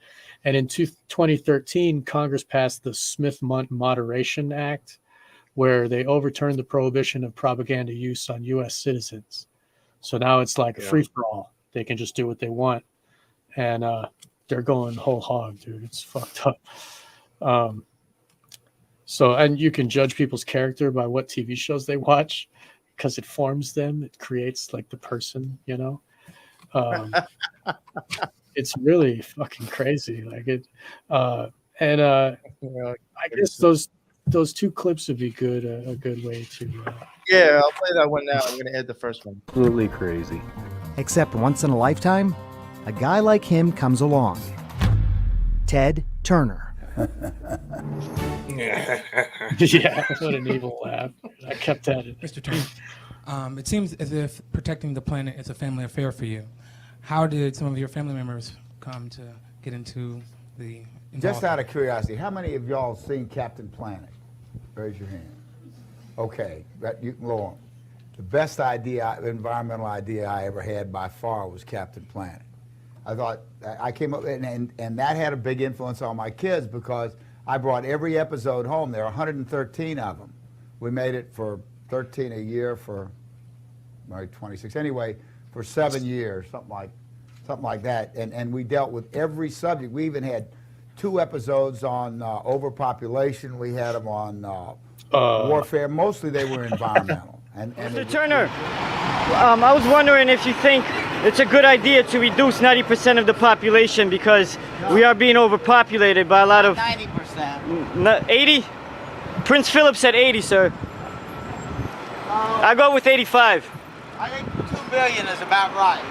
And in 2013, Congress passed the Smith Moderation Act, where they overturned the prohibition of propaganda use on U.S. citizens. So now it's like a free for all. They can just do what they want, and they're going whole hog, dude. It's fucked up. So, and you can judge people's character by what TV shows they watch, because it forms them. It creates like the person, you know. It's really fucking crazy. Like it, I guess those two clips would be good. A good way to. Yeah, I'll play that one now. I'm going to add the first one. Absolutely crazy. Except once in a lifetime, a guy like him comes along. Ted Turner. Yeah, what an evil laugh. I kept that in. Mr. Turner, it seems as if protecting the planet is a family affair for you. How did some of your family members come to get into the involvement? Just out of curiosity, how many of y'all seen Captain Planet? Raise your hand. Okay, you can go on. The best environmental idea I ever had by far was Captain Planet. I thought, I came up, and that had a big influence on my kids, because I brought every episode home. There are 113 of them. We made it for 13 a year for, 26. Anyway, for 7 years, something like that. And we dealt with every subject. We even had 2 episodes on overpopulation. We had them on warfare. Mostly they were environmental. And Mr. Turner, I was wondering if you think it's a good idea to reduce 90% of the population, because we are being overpopulated by a lot of... 90%. 80? Prince Philip said 80, sir. I go with 85. I think 2 billion is about right.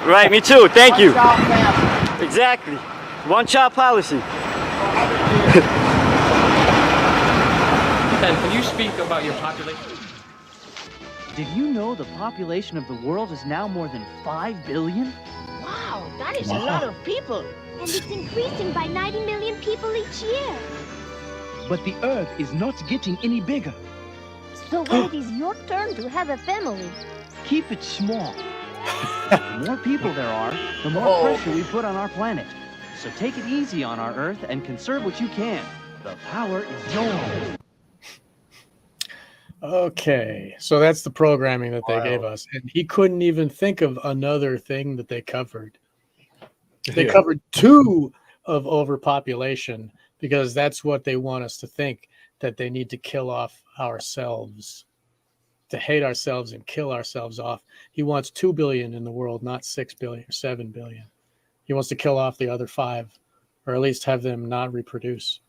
Right, me too. Thank you. One-child family. Exactly. One-child policy. And can you speak about your population? Did you know the population of the world is now more than 5 billion? Wow, that is a lot of people. And it's increasing by 90 million people each year. But the Earth is not getting any bigger. So when it is your turn to have a family, keep it small. The more people there are, the more pressure we put on our planet. So take it easy on our Earth and conserve what you can. The power is yours. Okay, so that's the programming that they gave us. And he couldn't even think of another thing that they covered. They covered 2 of overpopulation, because that's what they want us to think, that they need to kill off ourselves, to hate ourselves and kill ourselves off. He wants 2 billion in the world, not 6 billion or 7 billion. He wants to kill off the other 5, or at least have them not reproduce.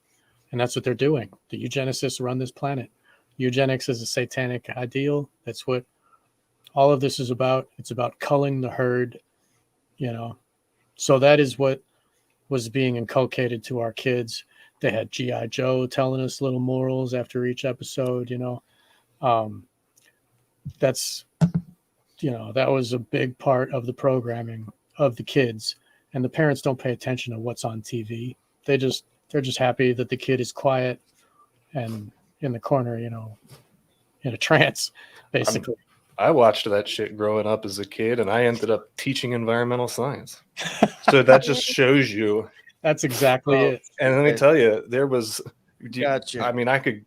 And that's what they're doing. The eugenicists run this planet. Eugenics is a satanic ideal. That's what all of this is about. It's about culling the herd, you know. So that is what was being inculcated to our kids. They had G.I. Joe telling us little morals after each episode, you know. That's, you know, that was a big part of the programming of the kids. And the parents don't pay attention to what's on TV. They're just happy that the kid is quiet and in the corner, you know, in a trance, basically. I watched that shit growing up as a kid, and I ended up teaching environmental science. So that just shows you. That's exactly it. And let me tell you, there was. Gotcha. I mean, I could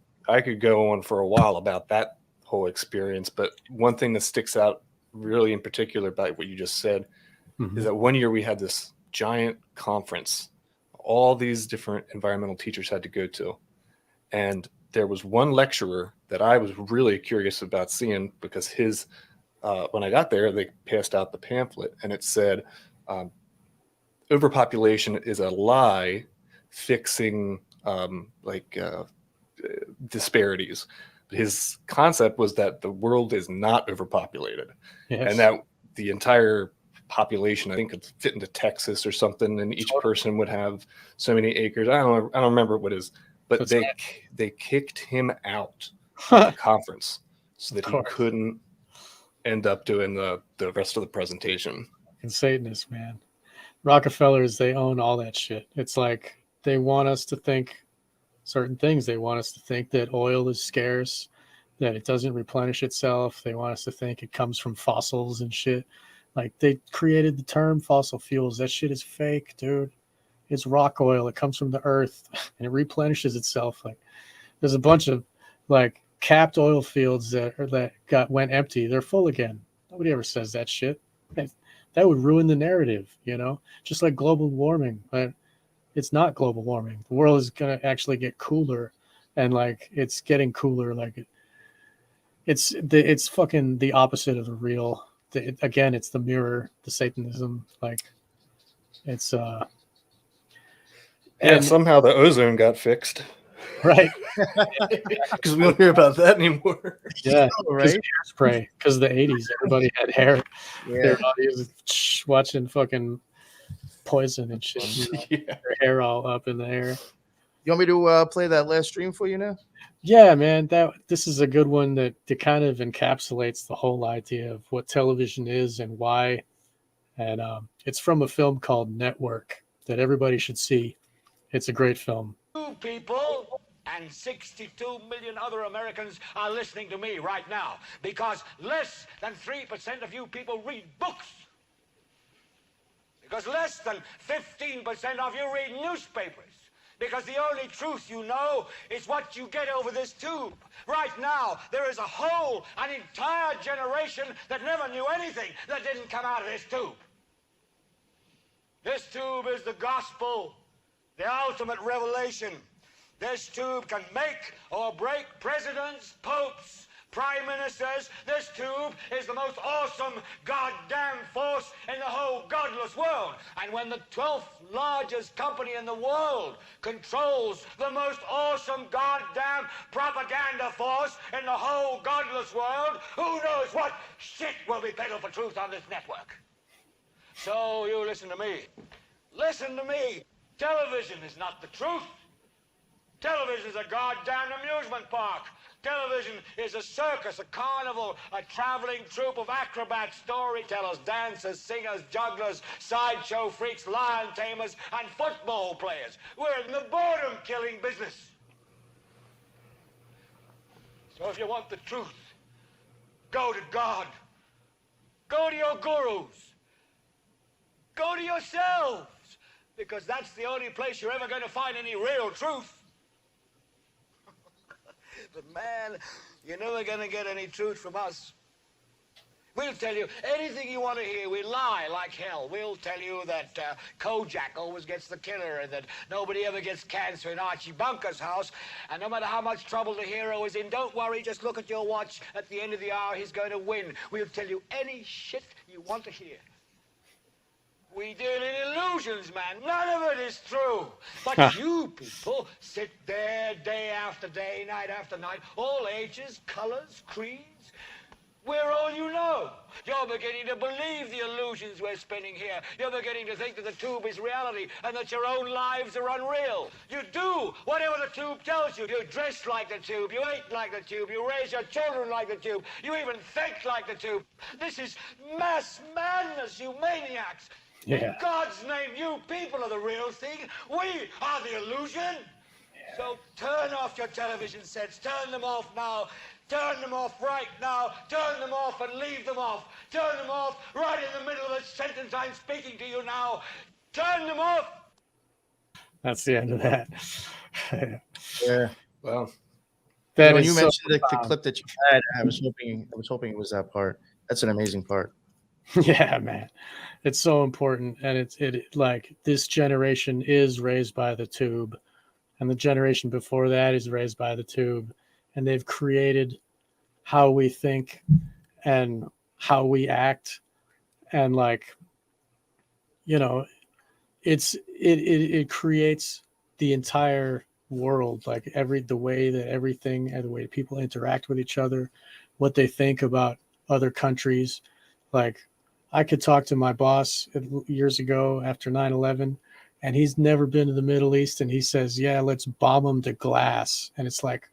go on for a while about that whole experience, but one thing that sticks out really in particular about what you just said is that one year we had this giant conference. All these different environmental teachers had to go to, and there was one lecturer that I was really curious about seeing, because his, when I got there, they passed out the pamphlet, and it said, overpopulation is a lie fixing disparities. His concept was that the world is not overpopulated, and that the entire population, I think, could fit into Texas or something, and each person would have so many acres. I don't remember what it is. But they kicked him out of the conference so that he couldn't end up doing the rest of the presentation. And Satanists, man. Rockefellers, they own all that shit. It's like they want us to think certain things. They want us to think that oil is scarce, that it doesn't replenish itself. They want us to think it comes from fossils and shit. Like they created the term fossil fuels. That shit is fake, dude. It's rock oil. It comes from the earth and it replenishes itself. Like there's a bunch of like capped oil fields that went empty. They're full again. Nobody ever says that shit. That would ruin the narrative, you know, just like global warming. But it's not global warming. The world is going to actually get cooler, and like it's getting cooler. Like it's fucking the opposite of the real. Again, it's the mirror, the Satanism. Like it's and somehow the ozone got fixed. Right. Because we don't hear about that anymore. Yeah, right. Hairspray. Because the 80s, everybody had hair. Yeah. Everybody was watching fucking Poison and shit. You know, their hair all up in the air. You want me to play that last stream for you now? Yeah, man. This is a good one that kind of encapsulates the whole idea of what television is and why. And it's from a film called Network that everybody should see. It's a great film. People and 62 million other Americans are listening to me right now because less than 3% of you people read books. Because less than 15% of you read newspapers. Because the only truth you know is what you get over this tube. Right now, there is an entire generation that never knew anything that didn't come out of this tube. This tube is the gospel, the ultimate revelation. This tube can make or break presidents, popes, prime ministers. This tube is the most awesome goddamn force in the whole godless world. And when the 12th largest company in the world controls the most awesome goddamn propaganda force in the whole godless world, who knows what shit will be peddled for truth on this network. So you listen to me. Listen to me. Television is not the truth. Television is a goddamn amusement park. Television is a circus, a carnival, a traveling troupe of acrobats, storytellers, dancers, singers, jugglers, sideshow freaks, lion tamers, and football players. We're in the boredom-killing business. So if you want the truth, go to God. Go to your gurus. Go to yourselves. Because that's the only place you're ever going to find any real truth. But man, you're never going to get any truth from us. We'll tell you anything you want to hear. We lie like hell. We'll tell you that Kojak always gets the killer and that nobody ever gets cancer in Archie Bunker's house. And no matter how much trouble the hero is in, don't worry, just look at your watch. At the end of the hour, he's going to win. We'll tell you any shit you want to hear. We deal in illusions, man. None of it is true. But you people sit there day after day, night after night, all ages, colors, creeds. We're all you know. You're beginning to believe the illusions we're spinning here. You're beginning to think that the tube is reality and that your own lives are unreal. You do whatever the tube tells you. You dress like the tube. You eat like the tube. You raise your children like the tube. You even think like the tube. This is mass madness, you maniacs. Yeah. In God's name, you people are the real thing. We are the illusion. Yeah. So turn off your television sets. Turn them off now. Turn them off right now. Turn them off and leave them off. Turn them off right in the middle of the sentence I'm speaking to you now. Turn them off. That's the end of that. Yeah. Well, that when is you so mentioned the clip that you had, I was hoping it was that part. That's an amazing part. Yeah, man. It's so important. And it like this generation is raised by the tube. And the generation before that is raised by the tube. And they've created how we think and how we act. And like, you know, it creates the entire world, like the way that everything and the way people interact with each other, what they think about other countries. Like, I could talk to my boss years ago after 9/11, and he's never been to the Middle East, and he says, yeah, let's bomb them to glass. And it's like,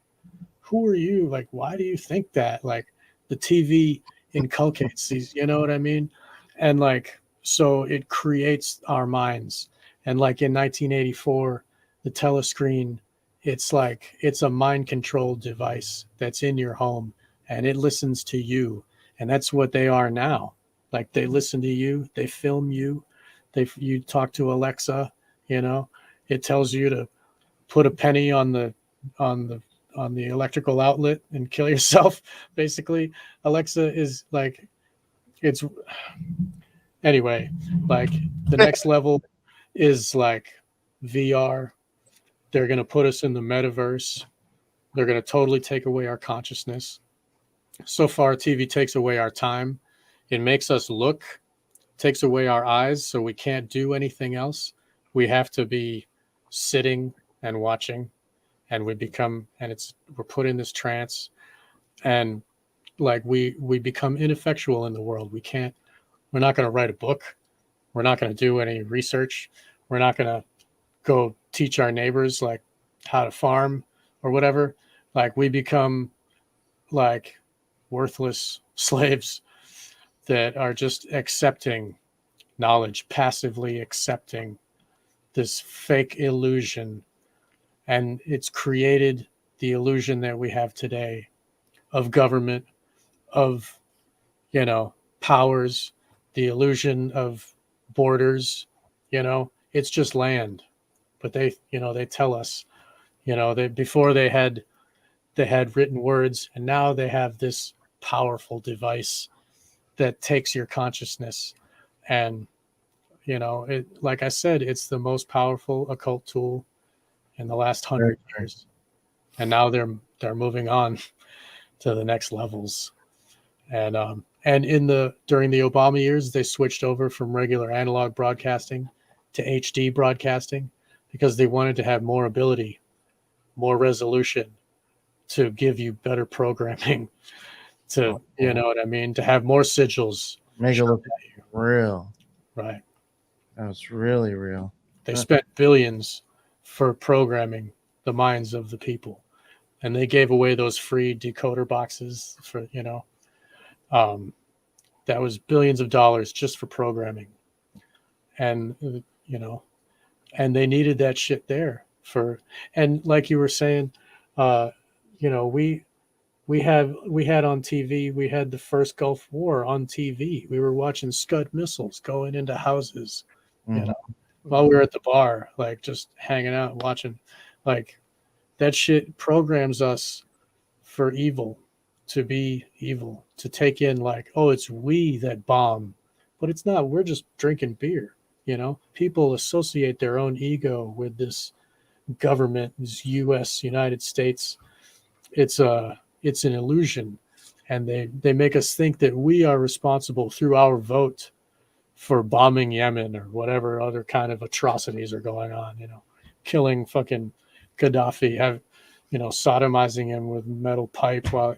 who are you? Like, why do you think that? Like, the TV inculcates these, you know what I mean? And like, so it creates our minds. And like in 1984, the telescreen, it's like, it's a mind controlled device that's in your home and it listens to you. And that's what they are now. Like they listen to you, they film you, you talk to Alexa, you know, it tells you to put a penny on the electrical outlet and kill yourself. Basically, Alexa is like, it's anyway, like the next level is like VR. They're going to put us in the metaverse. They're going to totally take away our consciousness. So far, TV takes away our time. It makes us look, takes away our eyes, so we can't do anything else. We have to be sitting and watching, and we're put in this trance, and like we become ineffectual in the world. We're not going to write a book. We're not going to do any research. We're not going to go teach our neighbors like how to farm or whatever. Like we become like worthless slaves that are just accepting knowledge, passively accepting this fake illusion. And it's created the illusion that we have today of government, of, you know, powers, the illusion of borders, you know, it's just land. But they, you know, they tell us, you know, before they had written words, and now they have this powerful device that takes your consciousness. And, you know, it, like I said, it's the most powerful occult tool in the last 100 years. And now they're moving on to the next levels. And during the Obama years, they switched over from regular analog broadcasting to HD broadcasting because they wanted to have more ability, more resolution, to give you better programming, to, you know what I mean, to have more sigils. Make it look real. Right. That's really real. They spent billions for programming the minds of the people. And they gave away those free decoder boxes for, you know, that was billions of dollars just for programming. And, you know, and they needed that shit there and like you were saying, you know, we had on TV, we had the first Gulf War on TV. We were watching Scud missiles going into houses, you know, while we were at the bar, like just hanging out, watching. Like that shit programs us for evil, to be evil, to take in like, oh, it's we that bomb, but it's not. We're just drinking beer, you know. People associate their own ego with this government, this United States. It's an illusion, and they make us think that we are responsible through our vote for bombing Yemen or whatever other kind of atrocities are going on, you know, killing fucking Gaddafi, you know, sodomizing him with metal pipe while,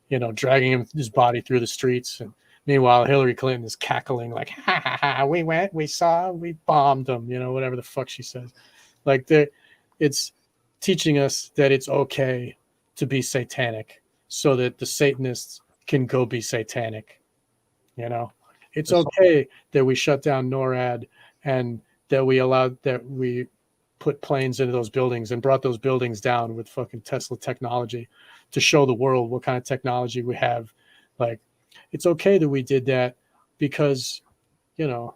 you know, dragging his body through the streets. And meanwhile, Hillary Clinton is cackling like, ha ha ha, we went, we saw, we bombed them, you know, whatever the fuck she says. Like it's teaching us that it's okay to be satanic so that the Satanists can go be satanic. You know, it's okay that we shut down NORAD and that we put planes into those buildings and brought those buildings down with fucking Tesla technology to show the world what kind of technology we have. Like, it's okay that we did that because, you know,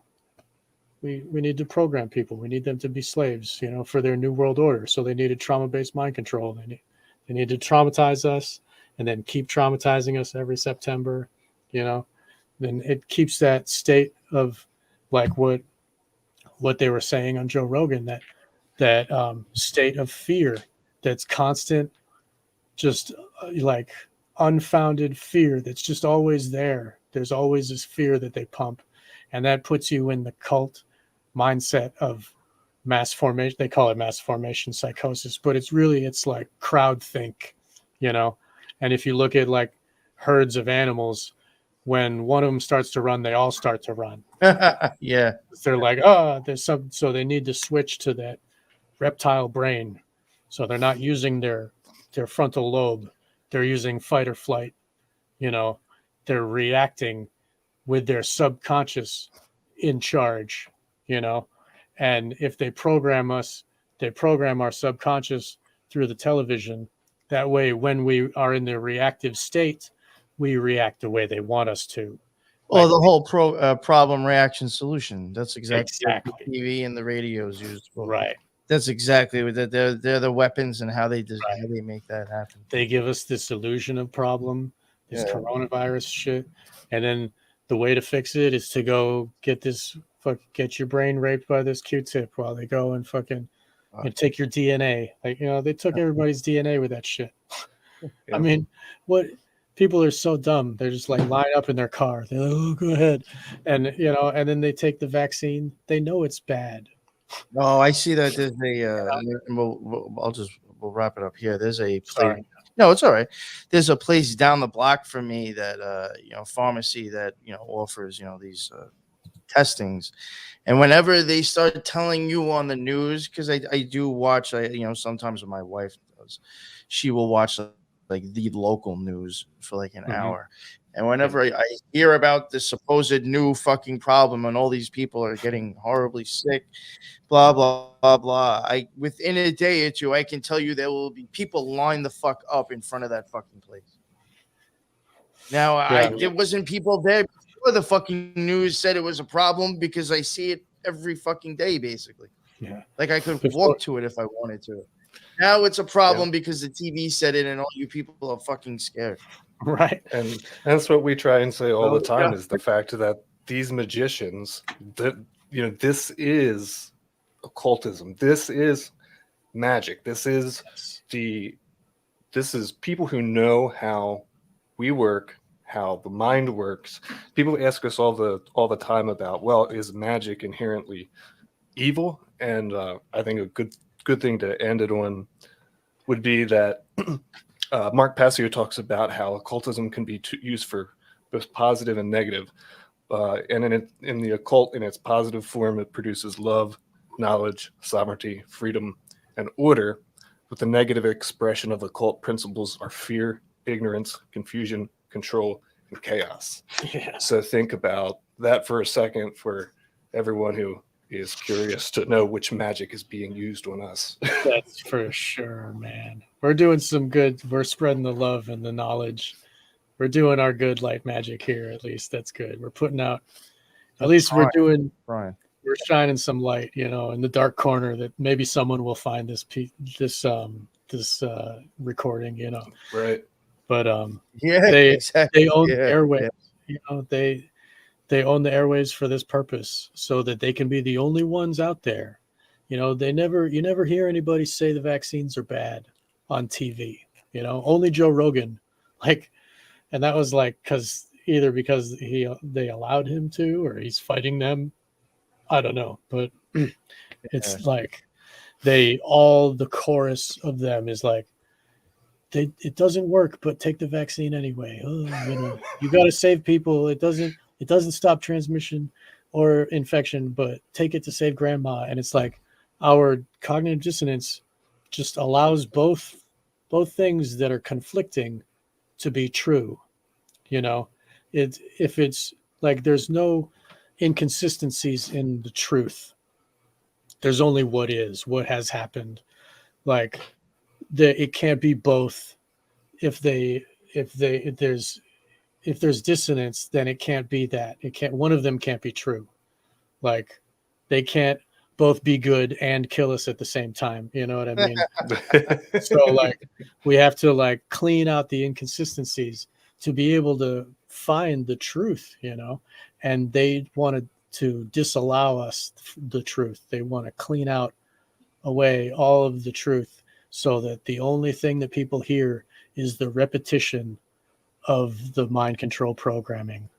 we need to program people. We need them to be slaves, you know, for their new world order. So they needed trauma-based mind control. They need to traumatize us and then keep traumatizing us every September, you know. Then it keeps that state of like what they were saying on Joe Rogan, that state of fear that's constant, just like unfounded fear that's just always there. There's always this fear that they pump, and that puts you in the cult mindset of mass formation. They call it mass formation psychosis, but it's like crowd think, you know. And if you look at like herds of animals, when one of them starts to run, they all start to run. Yeah. They're like, oh, so they need to switch to that reptile brain. So they're not using their frontal lobe. They're using fight or flight, you know, they're reacting with their subconscious in charge, and if they program us, they program our subconscious through the television. That way, when we are in the reactive state, we react the way they want us to. Well, the whole problem, reaction, solution. That's exactly Exactly. what the TV and the radio is used for. Right. That's exactly what they're the weapons and how they make that happen. They give us this illusion of problem, this coronavirus shit, and then the way to fix it is to go get your brain raped by this Q-tip while they go and fucking take your DNA. Like, they took everybody's DNA with that shit. I mean, what people are so dumb. They're just like line up in their car. They're like, oh, go ahead. And, and then they take the vaccine. They know it's bad. Oh, I see that there's we'll wrap it up here. There's a place. Sorry. No, it's all right. There's a place down the block from me that pharmacy that offers these testings, and whenever they start telling you on the news, because I do watch, sometimes when my wife does, she will watch like the local news for like an hour. And whenever I hear about this supposed new fucking problem and all these people are getting horribly sick, blah, blah, blah, blah, within a day or two, I can tell you there will be people lined the fuck up in front of that fucking place. Now, there wasn't people there before the fucking news said it was a problem, because I see it every fucking day, basically. Yeah. Like I could walk to it if I wanted to. Now it's a problem because the TV said it and all you people are fucking scared. Right. And that's what we try and say all the time is the fact that these magicians, this is occultism. This is magic. This is people who know how we work, how the mind works. People ask us all the time about, well, is magic inherently evil? And I think a good thing to end it on would be that Mark Passio talks about how occultism can be used for both positive and negative. And in the occult, in its positive form, it produces love, knowledge, sovereignty, freedom, and order. With the negative expression of occult principles are fear, ignorance, confusion, control, and chaos. Yeah. So think about that for a second for everyone who is curious to know which magic is being used on us. That's for sure, man. We're doing some good. We're spreading the love and the knowledge. We're doing our good light magic here, at least. That's good. We're putting out, at least we're doing, we're shining some light, in the dark corner that maybe someone will find this recording, Right. But exactly. they own the airwaves. They own the airwaves for this purpose, so that they can be the only ones out there. You never hear anybody say the vaccines are bad on TV. Only Joe Rogan, and that was because they allowed him to, or he's fighting them. I don't know, but it's the chorus of them is it doesn't work, but take the vaccine anyway. You got to save people. It doesn't stop transmission or infection, but take it to save grandma. And it's our cognitive dissonance just allows both things that are conflicting to be true. If it's there's no inconsistencies in the truth. There's only what has happened. It can't be both. If there's dissonance, then it can't be that. One of them can't be true. They can't both be good and kill us at the same time. You know what I mean? So we have to clean out the inconsistencies to be able to find the truth, and they wanted to disallow us the truth. They want to clean out away all of the truth so that the only thing that people hear is the repetition of the mind control programming,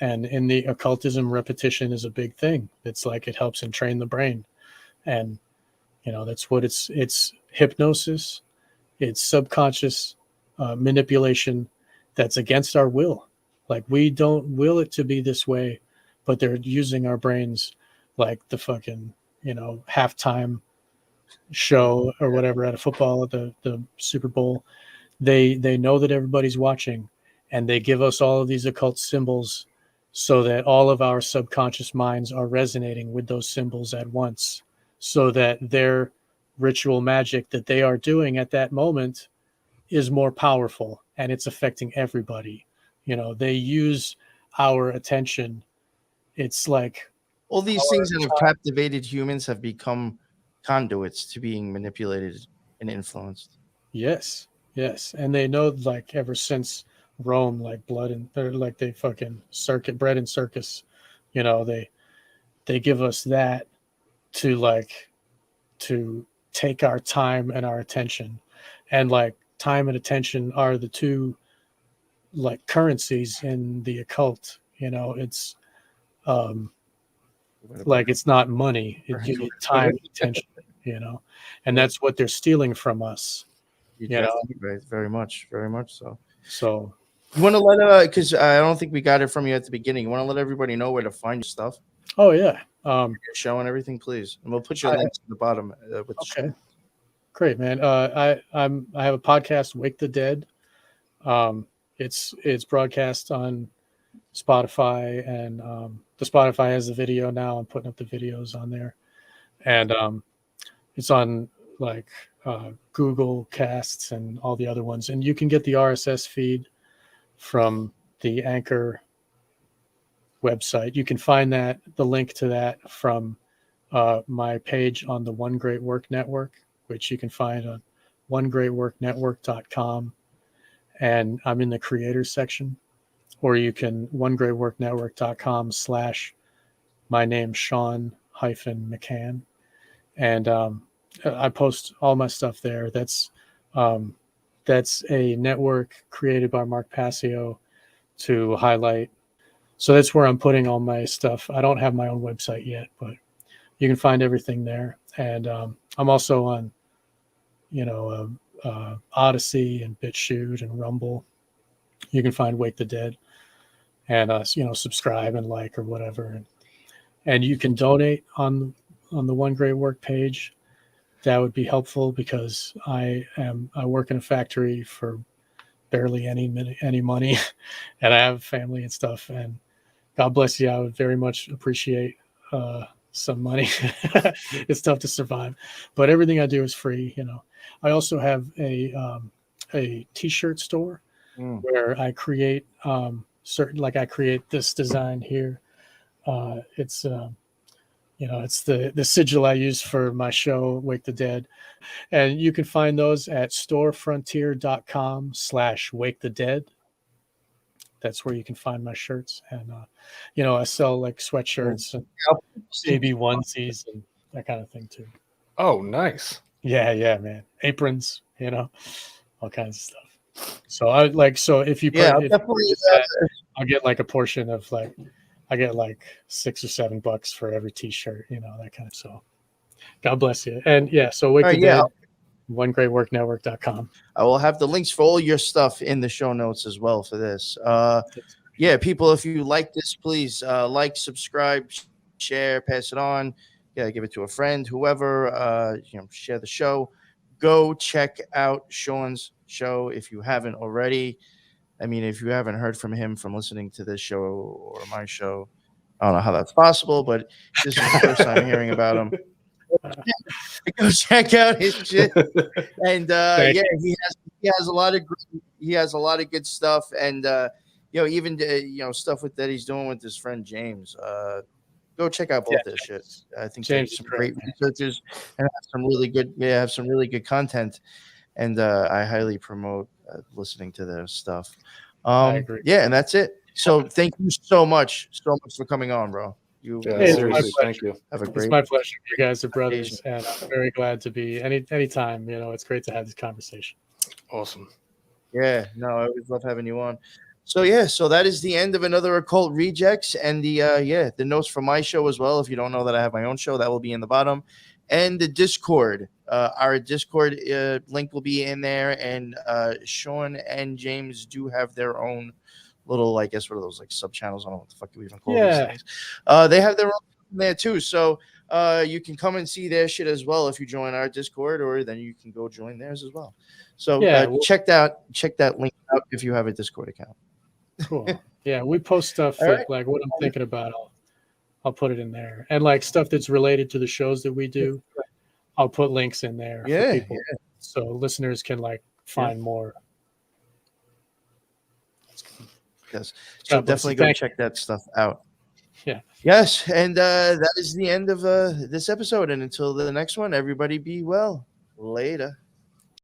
and in the occultism, repetition is a big thing. It's it helps entrain the brain, and that's what it's hypnosis, it's subconscious manipulation that's against our will. We don't will it to be this way, but they're using our brains the fucking halftime show or whatever at a football at the Super Bowl. They know that everybody's watching, and they give us all of these occult symbols so that all of our subconscious minds are resonating with those symbols at once, so that their ritual magic that they are doing at that moment is more powerful and it's affecting everybody. They use our attention. It's like all these things that have captivated humans have become conduits to being manipulated and influenced. Yes. And they know, like, ever since Rome, like blood and they're like they fucking bread and circus, they give us that to take our time and our attention. And like time and attention are the two like currencies in the occult. It's like it's not money, it's time and attention, and that's what they're stealing from us. Right, very much so. So you want to let because I don't think we got it from you at the beginning. You want to let everybody know where to find your stuff? Oh yeah, your show and everything, please, and we'll put your links at the bottom with the show. Great, man. I have a podcast, Wake the Dead. It's broadcast on Spotify, and the Spotify has the video now. I'm putting up the videos on there, and it's on like Google Casts and all the other ones, and you can get the RSS feed from the Anchor website. You can find the link to that from my page on the One Great Work Network, which you can find on onegreatworknetwork.com, and I'm in the creators section, or you can onegreatworknetwork.com/my name Sean-McCann, and I post all my stuff there. That's a network created by Mark Passio to highlight. So that's where I'm putting all my stuff. I don't have my own website yet, but you can find everything there. And I'm also on, Odyssey and BitChute and Rumble. You can find Wake the Dead, and subscribe and like or whatever. And you can donate on the One Great Work page. That would be helpful because I work in a factory for barely any money, and I have family and stuff. And God bless you. I would very much appreciate some money. It's tough to survive, but everything I do is free. I also have a t-shirt store where I create I create this design here. It's it's the sigil I use for my show, Wake the Dead. And you can find those at storefrontier.com/Wake the Dead. That's where you can find my shirts. And, I sell like sweatshirts and baby onesies and that kind of thing too. Oh, nice. Yeah, man. Aprons, all kinds of stuff. So if you I'll get like a portion of I get like $6 or $7 for every t-shirt, that kind of. So God bless you. And so Wake the Dead, onegreatworknetwork.com. I will have the links for all your stuff in the show notes as well for this. People, if you like this, please like, subscribe, share, pass it on. Give it to a friend, whoever, share the show. Go check out Sean's show if you haven't already. I mean, if you haven't heard from him from listening to this show or my show, I don't know how that's possible, but this is the first time hearing about him. Go check out his shit. And he has a lot of good stuff, and even stuff that he's doing with his friend James. Go check out both their shit. I think James some great researchers and have some really good content, and I highly promote listening to their stuff. I agree. And that's it. So thank you so much for coming on, bro. Seriously, thank you. Have a great. It's my pleasure. You guys are brothers, and I'm very glad to be anytime. It's great to have this conversation. Awesome. Yeah, no, I always love having you on. So that is the end of another Occult Rejects, and the notes from my show as well. If you don't know that I have my own show, that will be in the bottom, and the Discord. Our Discord link will be in there, and Sean and James do have their own little, I guess, what are those, like sub channels? I don't know what the fuck you even call these things. They have their own there too, so you can come and see their shit as well if you join our Discord, or then you can go join theirs as well. So check that link out if you have a Discord account. Cool. Yeah, we post stuff All that, right. like what I'm thinking about. I'll put it in there, and like stuff that's related to the shows that we do. I'll put links in there Yeah, for people, so listeners can like find more. Yes. So God bless definitely you. go Thank check that stuff out. Yeah. Yes, and that is the end of this episode. And until the next one, everybody be well. Later.